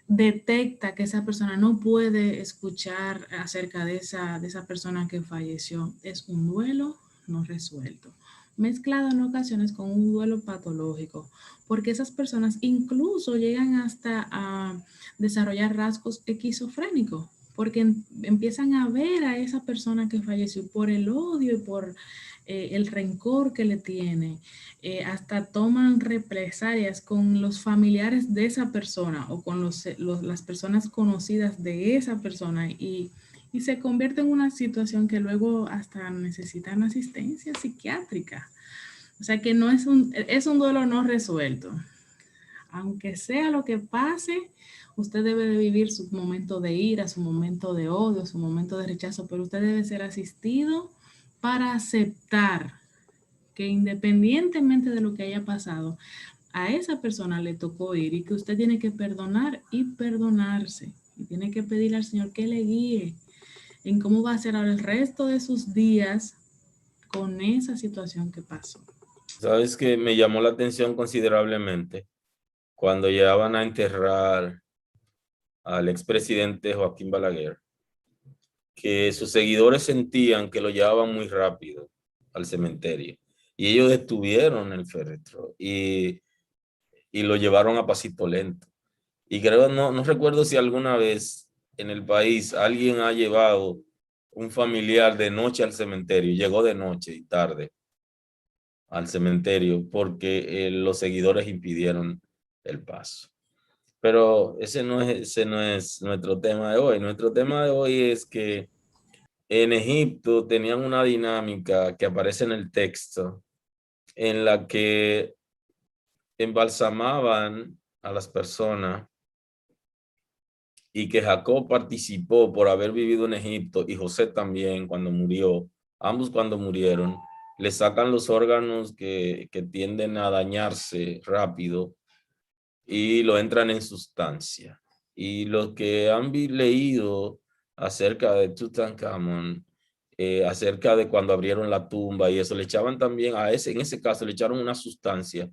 detecta que esa persona no puede escuchar acerca de esa persona que falleció, es un duelo no resuelto, mezclado en ocasiones con un duelo patológico, porque esas personas incluso llegan hasta a desarrollar rasgos esquizofrénicos, porque empiezan a ver a esa persona que falleció por el odio y por el rencor que le tiene, hasta toman represalias con los familiares de esa persona o con las personas conocidas de esa persona y se convierte en una situación que luego hasta necesitan asistencia psiquiátrica. O sea que no es un duelo no resuelto. Aunque sea lo que pase, usted debe de vivir su momento de ira, su momento de odio, su momento de rechazo, pero usted debe ser asistido para aceptar que independientemente de lo que haya pasado, a esa persona le tocó ir y que usted tiene que perdonar y perdonarse. Y tiene que pedirle al Señor que le guíe en cómo va a ser ahora el resto de sus días con esa situación que pasó. Sabes que me llamó la atención considerablemente cuando llegaban a enterrar al expresidente Joaquín Balaguer, que sus seguidores sentían que lo llevaban muy rápido al cementerio y ellos detuvieron el féretro y lo llevaron a pasito lento. Y creo, no recuerdo si alguna vez en el país alguien ha llevado un familiar de noche al cementerio, llegó de noche y tarde al cementerio porque los seguidores impidieron el paso. Pero ese no es nuestro tema de hoy. Nuestro tema de hoy es que en Egipto tenían una dinámica que aparece en el texto en la que embalsamaban a las personas y que Jacob participó por haber vivido en Egipto y José también cuando murió, ambos cuando murieron, le sacan los órganos que tienden a dañarse rápido y lo entran en sustancia. Y los que han leído acerca de Tutankamón, acerca de cuando abrieron la tumba y eso, le echaban también en ese caso le echaron una sustancia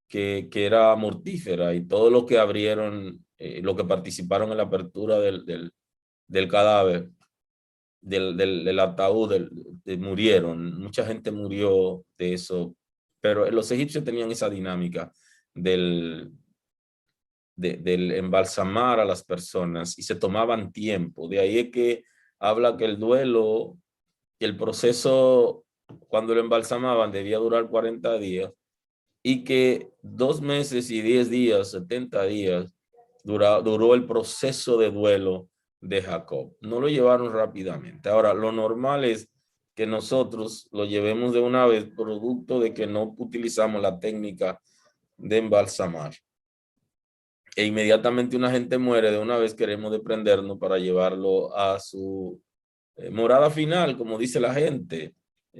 que era mortífera y todo lo que abrieron, lo que participaron en la apertura del cadáver, del ataúd, murieron. Mucha gente murió de eso, pero los egipcios tenían esa dinámica del embalsamar a las personas y se tomaban tiempo. De ahí es que habla que el duelo, que el proceso cuando lo embalsamaban debía durar 40 días y que 2 meses y 10 días, 70 días, duró el proceso de duelo de Jacob. No lo llevaron rápidamente. Ahora, lo normal es que nosotros lo llevemos de una vez, producto de que no utilizamos la técnica de embalsamar. e inmediatamente una gente muere, de una vez queremos desprendernos para llevarlo a su morada final, como dice la gente.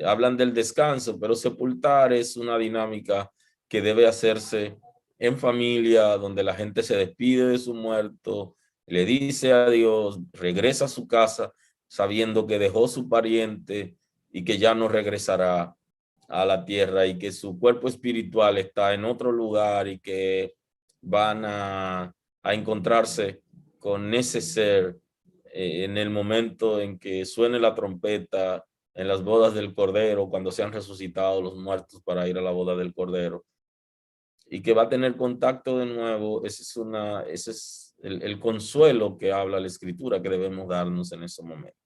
Hablan del descanso, pero sepultar es una dinámica que debe hacerse en familia, donde la gente se despide de su muerto, le dice adiós, regresa a su casa sabiendo que dejó su pariente y que ya no regresará a la tierra y que su cuerpo espiritual está en otro lugar y que van a encontrarse con ese ser en el momento en que suene la trompeta en las bodas del Cordero, cuando sean resucitados los muertos para ir a la boda del Cordero, y que va a tener contacto de nuevo. Ese es el consuelo que habla la Escritura que debemos darnos en ese momento.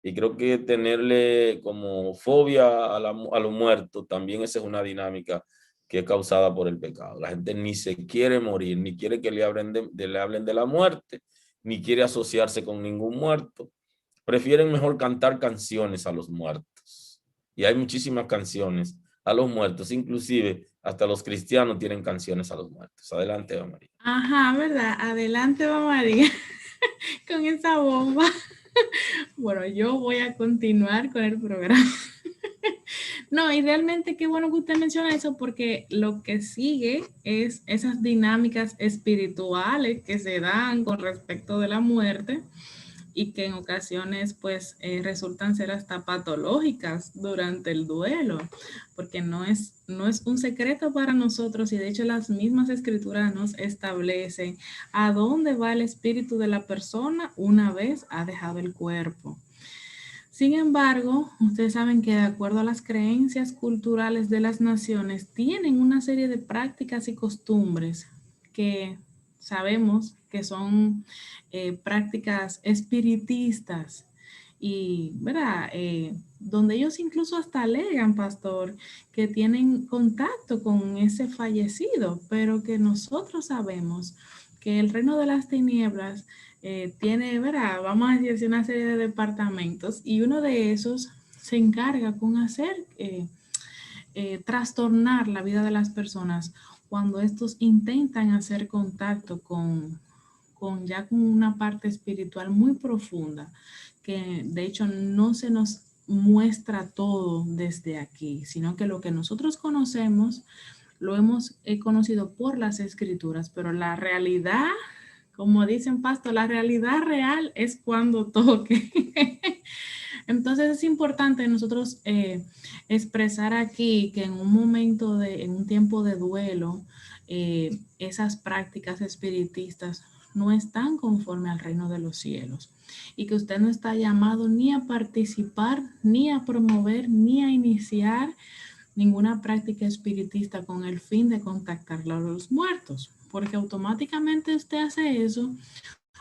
Y creo que tenerle como fobia a lo muerto, también esa es una dinámica que es causada por el pecado. La gente ni se quiere morir, ni quiere que le hablen de la muerte, ni quiere asociarse con ningún muerto. Prefieren mejor cantar canciones a los muertos. Y hay muchísimas canciones a los muertos, inclusive hasta los cristianos tienen canciones a los muertos. Adelante, Eva María. Ajá, ¿verdad? Adelante, Eva María, con esa bomba. Bueno, yo voy a continuar con el programa. No, y realmente qué bueno que usted menciona eso, porque lo que sigue es esas dinámicas espirituales que se dan con respecto de la muerte y que en ocasiones pues resultan ser hasta patológicas durante el duelo, porque no es un secreto para nosotros, y de hecho las mismas escrituras nos establecen a dónde va el espíritu de la persona una vez ha dejado el cuerpo. Sin embargo, ustedes saben que de acuerdo a las creencias culturales de las naciones, tienen una serie de prácticas y costumbres que sabemos que son prácticas espiritistas y, ¿verdad? Donde ellos incluso hasta alegan, pastor, que tienen contacto con ese fallecido, pero que nosotros sabemos que el reino de las tinieblas tiene, ¿verdad? Vamos a decir, una serie de departamentos, y uno de esos se encarga con hacer trastornar la vida de las personas cuando estos intentan hacer contacto con ya con una parte espiritual muy profunda, que de hecho no se nos muestra todo desde aquí, sino que lo que nosotros conocemos lo hemos conocido por las escrituras, pero la realidad, como dicen, pastor, la realidad real es cuando toque. Entonces es importante nosotros expresar aquí que en un momento en un tiempo de duelo, esas prácticas espiritistas no están conforme al reino de los cielos, y que usted no está llamado ni a participar, ni a promover, ni a iniciar ninguna práctica espiritista con el fin de contactar a los muertos, porque automáticamente usted hace eso,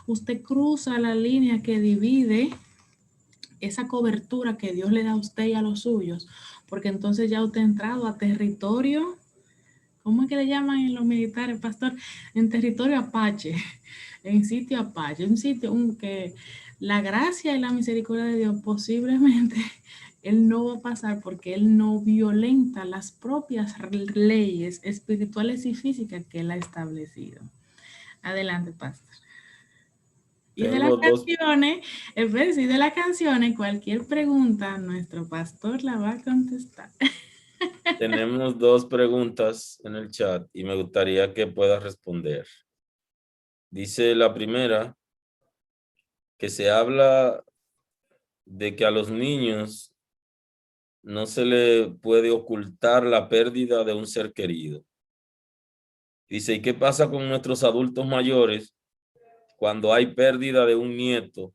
usted cruza la línea que divide esa cobertura que Dios le da a usted y a los suyos, porque entonces ya usted ha entrado a territorio, ¿cómo es que le llaman en los militares, pastor? En territorio apache, en sitio apache, un sitio que la gracia y la misericordia de Dios posiblemente Él no va a pasar, porque Él no violenta las propias leyes espirituales y físicas que Él ha establecido. Adelante, pastor. Y de las Tengo dos, canciones, y de las canciones, cualquier pregunta, nuestro pastor la va a contestar. tenemos dos preguntas en el chat y me gustaría que puedas responder. Dice la primera que se habla de que a los niños no se le puede ocultar la pérdida de un ser querido. Dice, ¿y qué pasa con nuestros adultos mayores cuando hay pérdida de un nieto?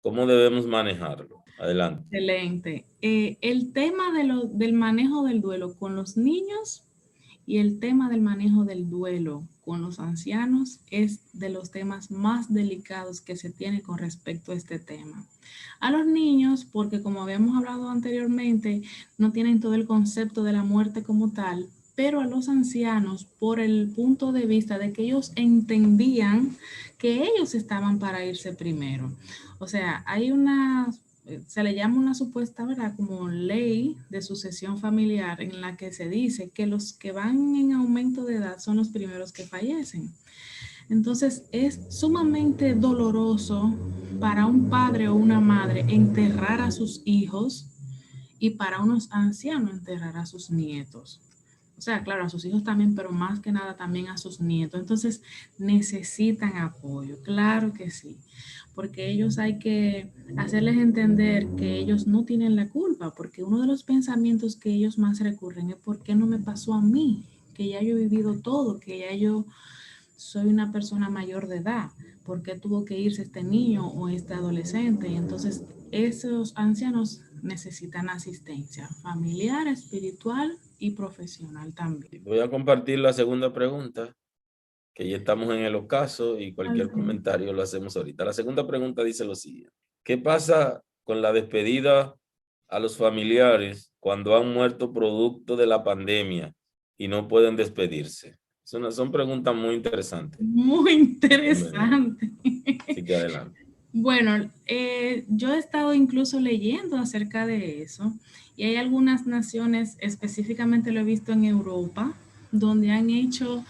¿Cómo debemos manejarlo? Adelante. Excelente. El tema del manejo del duelo con los niños y el tema del manejo del duelo con los ancianos es de los temas más delicados que se tiene con respecto a este tema. A los niños, porque como habíamos hablado anteriormente, no tienen todo el concepto de la muerte como tal, pero a los ancianos, por el punto de vista de que ellos entendían que ellos estaban para irse primero. O sea, hay unas se le llama una supuesta, ¿verdad? Como ley de sucesión familiar en la que se dice que los que van en aumento de edad son los primeros que fallecen. Entonces es sumamente doloroso para un padre o una madre enterrar a sus hijos y para unos ancianos enterrar a sus nietos. O sea, claro, a sus hijos también, pero más que nada también a sus nietos. Entonces necesitan apoyo, claro que sí, porque ellos hay que hacerles entender que ellos no tienen la culpa, porque uno de los pensamientos que ellos más recurren es ¿por qué no me pasó a mí? Que ya yo he vivido todo, que ya yo soy una persona mayor de edad, ¿por qué tuvo que irse este niño o este adolescente? Y entonces esos ancianos necesitan asistencia familiar, espiritual y profesional también. Voy a compartir la segunda pregunta, que ya estamos en el ocaso y cualquier Así. comentario lo hacemos ahorita. La segunda pregunta dice lo siguiente. ¿Qué pasa con la despedida a los familiares cuando han muerto producto de la pandemia y no pueden despedirse? Son preguntas muy interesantes. Muy interesante. Así que adelante. Bueno, yo he estado incluso leyendo acerca de eso y hay algunas naciones, específicamente lo he visto en Europa, donde han hecho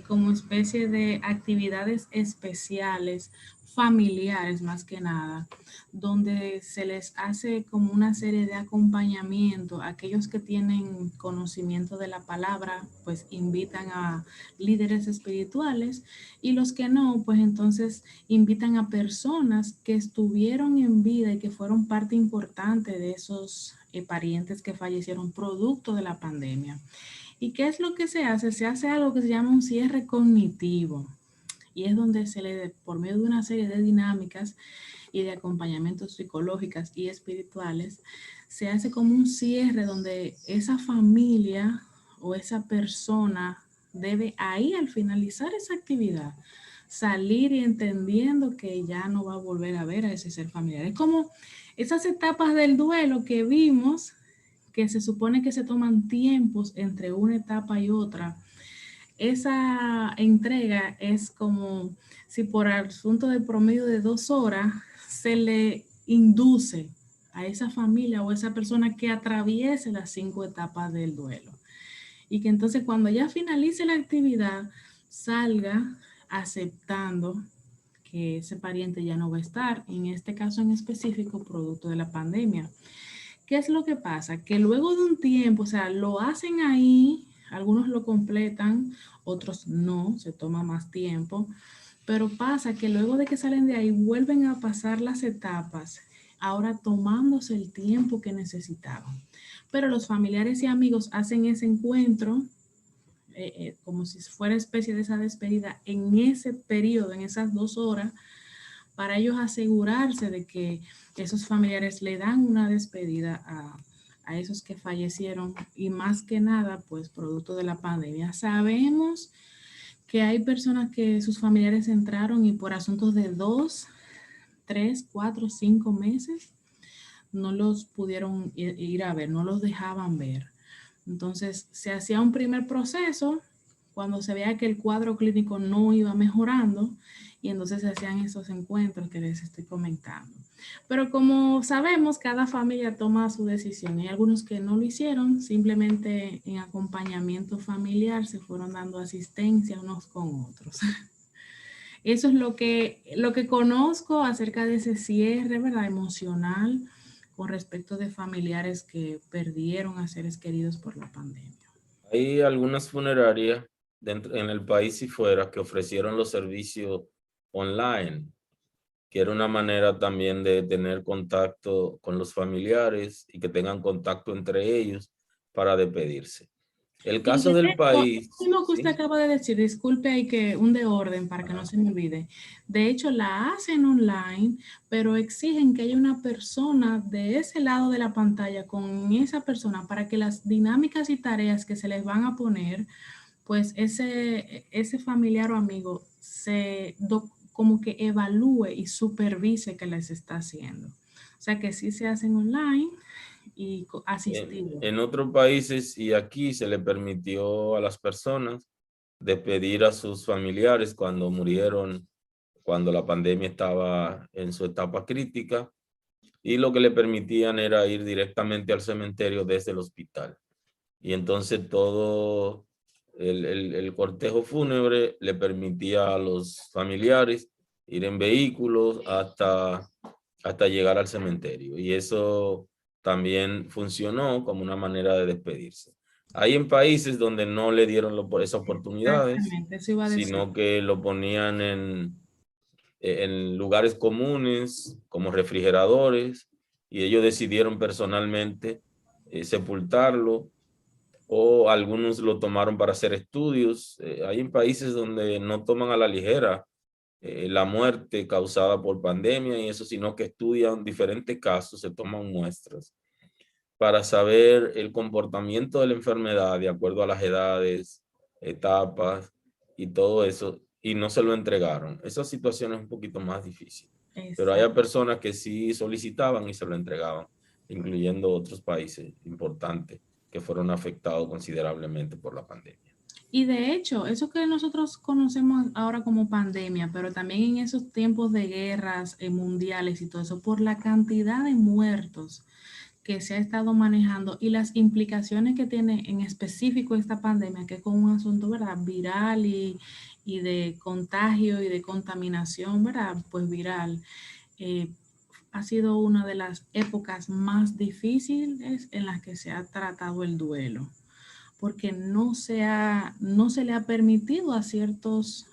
como especie de actividades especiales, familiares más que nada, donde se les hace como una serie de acompañamiento. Aquellos que tienen conocimiento de la palabra, pues invitan a líderes espirituales y los que no, pues entonces invitan a personas que estuvieron en vida y que fueron parte importante de esos parientes que fallecieron producto de la pandemia. ¿Y qué es lo que se hace? Se hace algo que se llama un cierre cognitivo y es donde se le, por medio de una serie de dinámicas y de acompañamientos psicológicas y espirituales, se hace como un cierre donde esa familia o esa persona debe ahí al finalizar esa actividad salir y entendiendo que ya no va a volver a ver a ese ser familiar. Es como esas etapas del duelo que vimos, que se supone que se toman tiempos entre una etapa y otra. Esa entrega es como si por asunto de promedio de 2 horas se le induce a esa familia o a esa persona que atraviese las 5 etapas del duelo. Y que entonces cuando ya finalice la actividad, salga aceptando que ese pariente ya no va a estar, en este caso en específico, producto de la pandemia. ¿Qué es lo que pasa? Que luego de un tiempo, o sea, lo hacen ahí, algunos lo completan, otros no, se toma más tiempo, pero pasa que luego de que salen de ahí vuelven a pasar las etapas, ahora tomándose el tiempo que necesitaban. Pero los familiares y amigos hacen ese encuentro como si fuera especie de esa despedida en ese periodo, en esas 2 horas, para ellos asegurarse de que esos familiares le dan una despedida a esos que fallecieron y más que nada, pues producto de la pandemia. Sabemos que hay personas que sus familiares entraron y por asuntos de 2, 3, 4, 5 meses no los pudieron ir a ver, no los dejaban ver. Entonces se hacía un primer proceso cuando se veía que el cuadro clínico no iba mejorando y entonces se hacían esos encuentros que les estoy comentando. Pero como sabemos, cada familia toma su decisión. Hay algunos que no lo hicieron, simplemente en acompañamiento familiar se fueron dando asistencia unos con otros. Eso es lo que conozco acerca de ese cierre, ¿verdad? Emocional con respecto de familiares que perdieron a seres queridos por la pandemia. Hay algunas funerarias en el país y fuera que ofrecieron los servicios online, que era una manera también de tener contacto con los familiares y que tengan contacto entre ellos para despedirse. El Y caso del lo país, último que usted ¿sí? acaba de decir, disculpe ahí que un de orden para que no Ajá. se me olvide. De hecho, la hacen online, pero exigen que haya una persona de ese lado de la pantalla con esa persona para que las dinámicas y tareas que se les van a poner, pues ese familiar o amigo como que evalúe y supervise que les está haciendo. O sea que sí se hacen online y asistido. En otros países y aquí se le permitió a las personas despedir a sus familiares cuando murieron, cuando la pandemia estaba en su etapa crítica, y lo que le permitían era ir directamente al cementerio desde el hospital. Y entonces todo el cortejo fúnebre le permitía a los familiares ir en vehículos hasta llegar al cementerio. Y eso también funcionó como una manera de despedirse. Hay en países donde no le dieron esas oportunidades, Exactamente, eso iba a decir. sino que lo ponían en lugares comunes como refrigeradores y ellos decidieron personalmente sepultarlo, o algunos lo tomaron para hacer estudios. Hay en países donde no toman a la ligera la muerte causada por pandemia y eso, sino que estudian diferentes casos, se toman muestras para saber el comportamiento de la enfermedad de acuerdo a las edades, etapas y todo eso, y no se lo entregaron. Esa situación es un poquito más difícil, pero hay Exacto. personas que sí solicitaban y se lo entregaban, incluyendo otros países importantes que fueron afectados considerablemente por la pandemia. Y de hecho, eso que nosotros conocemos ahora como pandemia, pero también en esos tiempos de guerras mundiales y todo eso, por la cantidad de muertos que se ha estado manejando y las implicaciones que tiene en específico esta pandemia, que es con un asunto, ¿verdad?, viral y de contagio y de contaminación, ¿verdad?, pues viral. eh, ha sido una de las épocas más difíciles en las que se ha tratado el duelo, porque no se le ha permitido a ciertos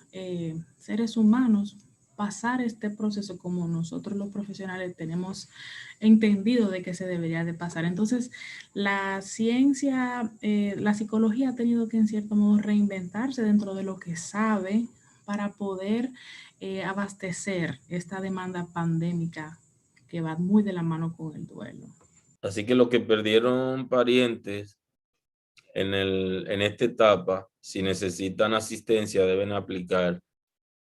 seres humanos pasar este proceso como nosotros los profesionales tenemos entendido de que se debería de pasar. Entonces, la ciencia, la psicología ha tenido que en cierto modo reinventarse dentro de lo que sabe para poder abastecer esta demanda pandémica que va muy de la mano con el duelo. Así que los que perdieron parientes en esta etapa, si necesitan asistencia, deben aplicar,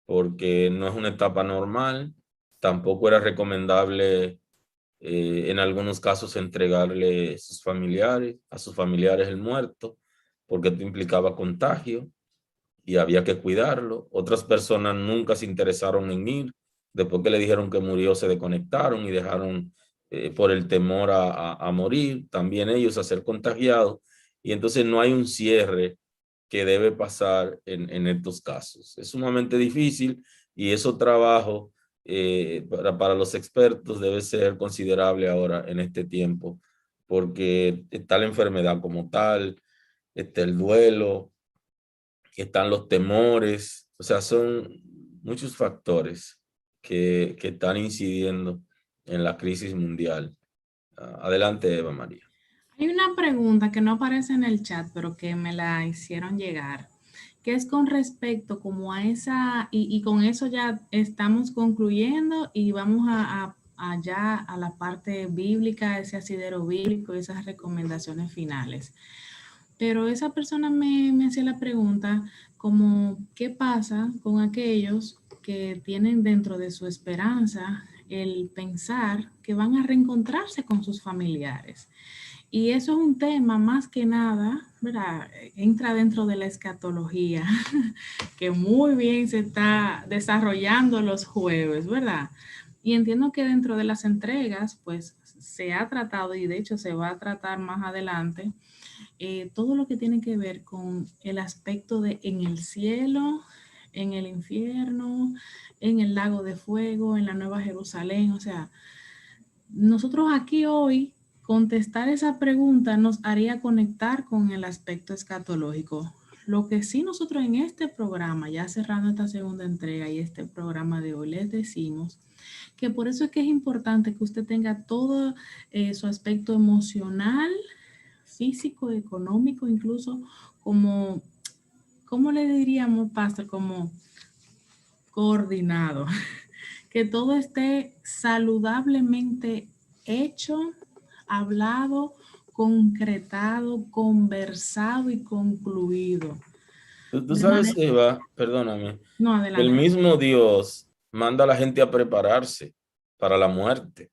porque no es una etapa normal. Tampoco era recomendable en algunos casos entregarle a sus familiares el muerto, porque esto implicaba contagio y había que cuidarlo. Otras personas nunca se interesaron en ir. Después que le dijeron que murió, se desconectaron y dejaron por el temor a morir, también ellos a ser contagiados. Y entonces no hay un cierre que debe pasar en estos casos. Es sumamente difícil y eso trabajo para los expertos debe ser considerable ahora en este tiempo, porque está la enfermedad como tal, está el duelo, están los temores, o sea, son muchos factores que están incidiendo en la crisis mundial. Adelante, Eva María. Hay una pregunta que no aparece en el chat, pero que me la hicieron llegar, que es con respecto como a esa, y con eso ya estamos concluyendo y vamos allá a la parte bíblica, ese asidero bíblico, esas recomendaciones finales. Pero esa persona me hacía la pregunta como, ¿qué pasa con aquellos que tienen dentro de su esperanza el pensar que van a reencontrarse con sus familiares? Y eso es un tema más que nada, ¿verdad? Entra dentro de la escatología, que muy bien se está desarrollando los jueves, ¿verdad? Y entiendo que dentro de las entregas, pues se ha tratado y de hecho se va a tratar más adelante todo lo que tiene que ver con el aspecto de en el cielo, en el infierno, en el lago de fuego, en la Nueva Jerusalén. O sea, nosotros aquí hoy contestar esa pregunta nos haría conectar con el aspecto escatológico. Lo que sí nosotros en este programa, ya cerrando esta segunda entrega y este programa de hoy, les decimos que por eso es que es importante que usted tenga todo su aspecto emocional, físico, económico, incluso como, ¿cómo le diríamos, pastor? Como coordinado, que todo esté saludablemente hecho, hablado, concretado, conversado y concluido. Tú De sabes, manera, Eva, perdóname, no, que el adelante. mismo Dios manda a la gente a prepararse para la muerte.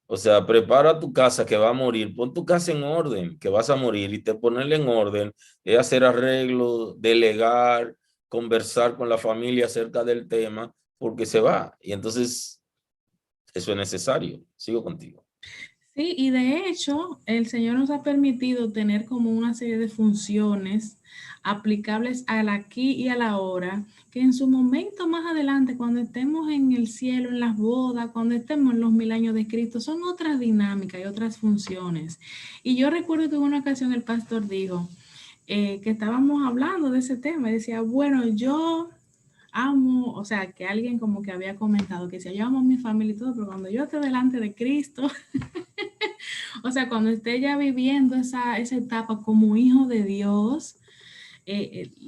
O sea, prepara tu casa que va a morir, pon tu casa en orden, que vas a morir, y te ponerla en orden es hacer arreglos, delegar, conversar con la familia acerca del tema, porque se va. Y entonces eso es necesario. Sigo contigo. Sí, y de hecho, el Señor nos ha permitido tener como una serie de funciones aplicables al aquí y a la ahora, que en su momento más adelante, cuando estemos en el cielo, en las bodas, cuando estemos en los 1000 años de Cristo, son otras dinámicas y otras funciones. Y yo recuerdo que en una ocasión el pastor dijo que estábamos hablando de ese tema y decía, bueno, yo amo, o sea, que alguien como que había comentado que si yo amo a mi familia y todo, pero cuando yo esté delante de Cristo, o sea, cuando esté ya viviendo esa etapa como hijo de Dios,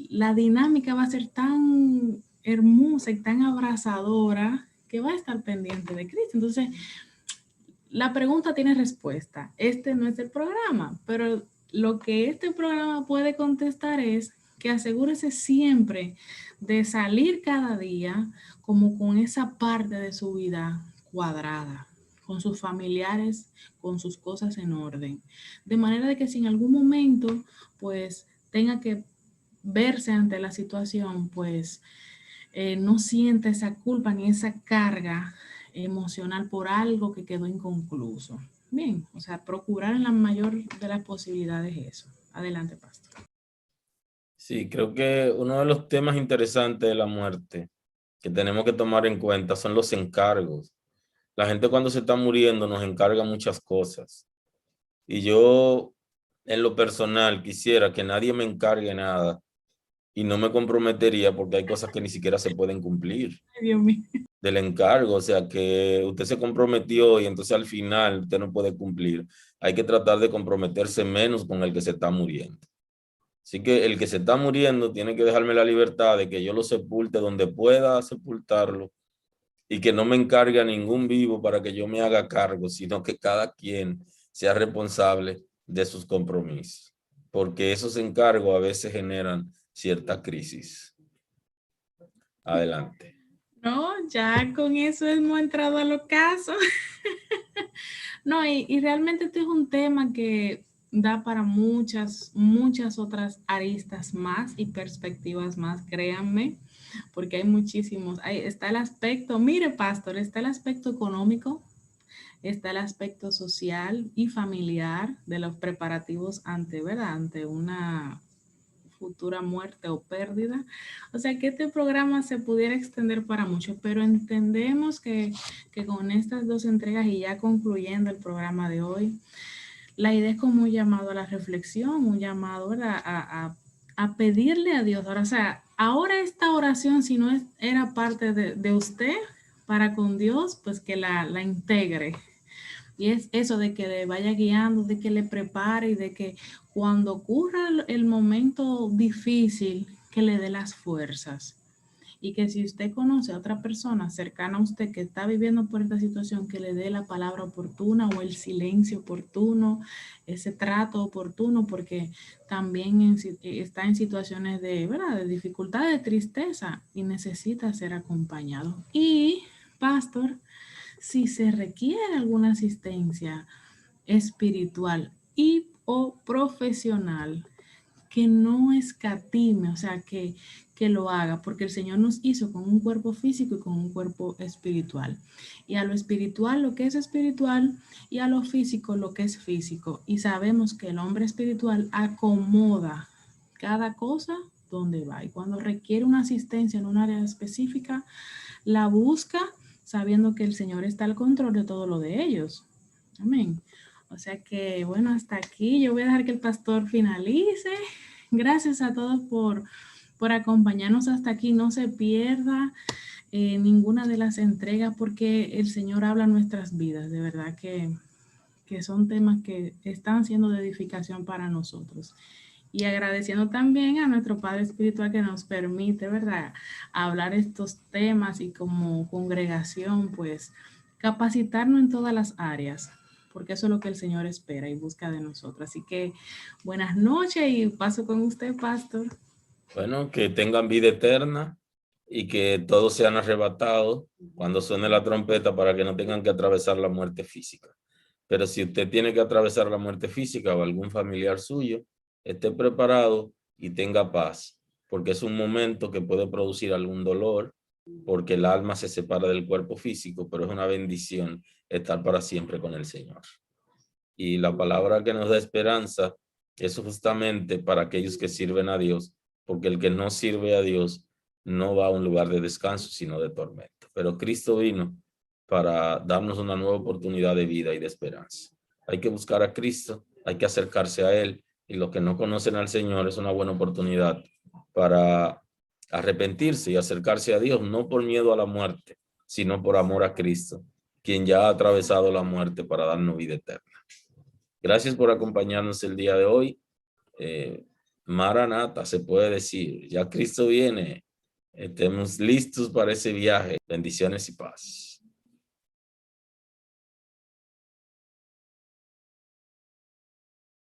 la dinámica va a ser tan hermosa y tan abrazadora que va a estar pendiente de Cristo. Entonces, la pregunta tiene respuesta. Este no es el programa, pero lo que este programa puede contestar es que asegúrese siempre de salir cada día como con esa parte de su vida cuadrada, con sus familiares, con sus cosas en orden. De manera de que si en algún momento pues tenga que verse ante la situación, pues no siente esa culpa ni esa carga emocional por algo que quedó inconcluso. Bien, o sea, procurar en la mayor de las posibilidades eso. Adelante, pastor. Sí, creo que uno de los temas interesantes de la muerte que tenemos que tomar en cuenta son los encargos. La gente cuando se está muriendo nos encarga muchas cosas. Y yo, en lo personal, quisiera que nadie me encargue nada y no me comprometería porque hay cosas que ni siquiera se pueden cumplir Ay, Dios mío. del encargo. O sea, que usted se comprometió y entonces al final usted no puede cumplir. Hay que tratar de comprometerse menos con el que se está muriendo. Así que el que se está muriendo tiene que dejarme la libertad de que yo lo sepulte donde pueda sepultarlo y que no me encargue a ningún vivo para que yo me haga cargo, sino que cada quien sea responsable de sus compromisos, porque esos encargos a veces generan cierta crisis. Adelante. No, ya con eso hemos entrado a los casos. No, y realmente este es un tema que da para muchas, muchas otras aristas más y perspectivas más, créanme, porque hay muchísimos. Ahí está el aspecto, mire, pastor, está el aspecto económico, está el aspecto social y familiar de los preparativos ante, ¿verdad? Ante una futura muerte o pérdida. O sea que este programa se pudiera extender para mucho, pero entendemos que con estas dos entregas y ya concluyendo el programa de hoy, la idea es como un llamado a la reflexión, un llamado, ¿verdad? A pedirle a Dios. Ahora, o sea, ahora esta oración, si no era parte de usted para con Dios, pues que la integre, y es eso de que le vaya guiando, de que le prepare y de que cuando ocurra el momento difícil, que le dé las fuerzas. Y que si usted conoce a otra persona cercana a usted que está viviendo por esta situación, que le dé la palabra oportuna o el silencio oportuno, ese trato oportuno, porque también está en situaciones de, ¿verdad?, de dificultad, de tristeza y necesita ser acompañado. Y, pastor, si se requiere alguna asistencia espiritual y o profesional, que no escatime, o sea, que lo haga, porque el Señor nos hizo con un cuerpo físico y con un cuerpo espiritual. Y a lo espiritual lo que es espiritual y a lo físico lo que es físico. Y sabemos que el hombre espiritual acomoda cada cosa donde va. Y cuando requiere una asistencia en un área específica, la busca sabiendo que el Señor está al control de todo lo de ellos. Amén. O sea que, bueno, hasta aquí yo voy a dejar que el pastor finalice. Gracias a todos por acompañarnos hasta aquí. No se pierda ninguna de las entregas porque el Señor habla nuestras vidas. De verdad que son temas que están siendo de edificación para nosotros. Y agradeciendo también a nuestro Padre Espiritual que nos permite, ¿verdad?, hablar estos temas y como congregación, pues, capacitarnos en todas las áreas, porque eso es lo que el Señor espera y busca de nosotros. Así que buenas noches y paso con usted, pastor. Bueno, que tengan vida eterna y que todos sean arrebatados cuando suene la trompeta para que no tengan que atravesar la muerte física. Pero si usted tiene que atravesar la muerte física o algún familiar suyo, esté preparado y tenga paz, porque es un momento que puede producir algún dolor porque el alma se separa del cuerpo físico, pero es una bendición estar para siempre con el Señor. Y la palabra que nos da esperanza es justamente para aquellos que sirven a Dios, porque el que no sirve a Dios no va a un lugar de descanso, sino de tormento. Pero Cristo vino para darnos una nueva oportunidad de vida y de esperanza. Hay que buscar a Cristo, hay que acercarse a Él, y los que no conocen al Señor es una buena oportunidad para arrepentirse y acercarse a Dios, no por miedo a la muerte, sino por amor a Cristo, quien ya ha atravesado la muerte para darnos vida eterna. Gracias por acompañarnos el día de hoy. Maranata, se puede decir, ya Cristo viene. Estemos listos para ese viaje. Bendiciones y paz.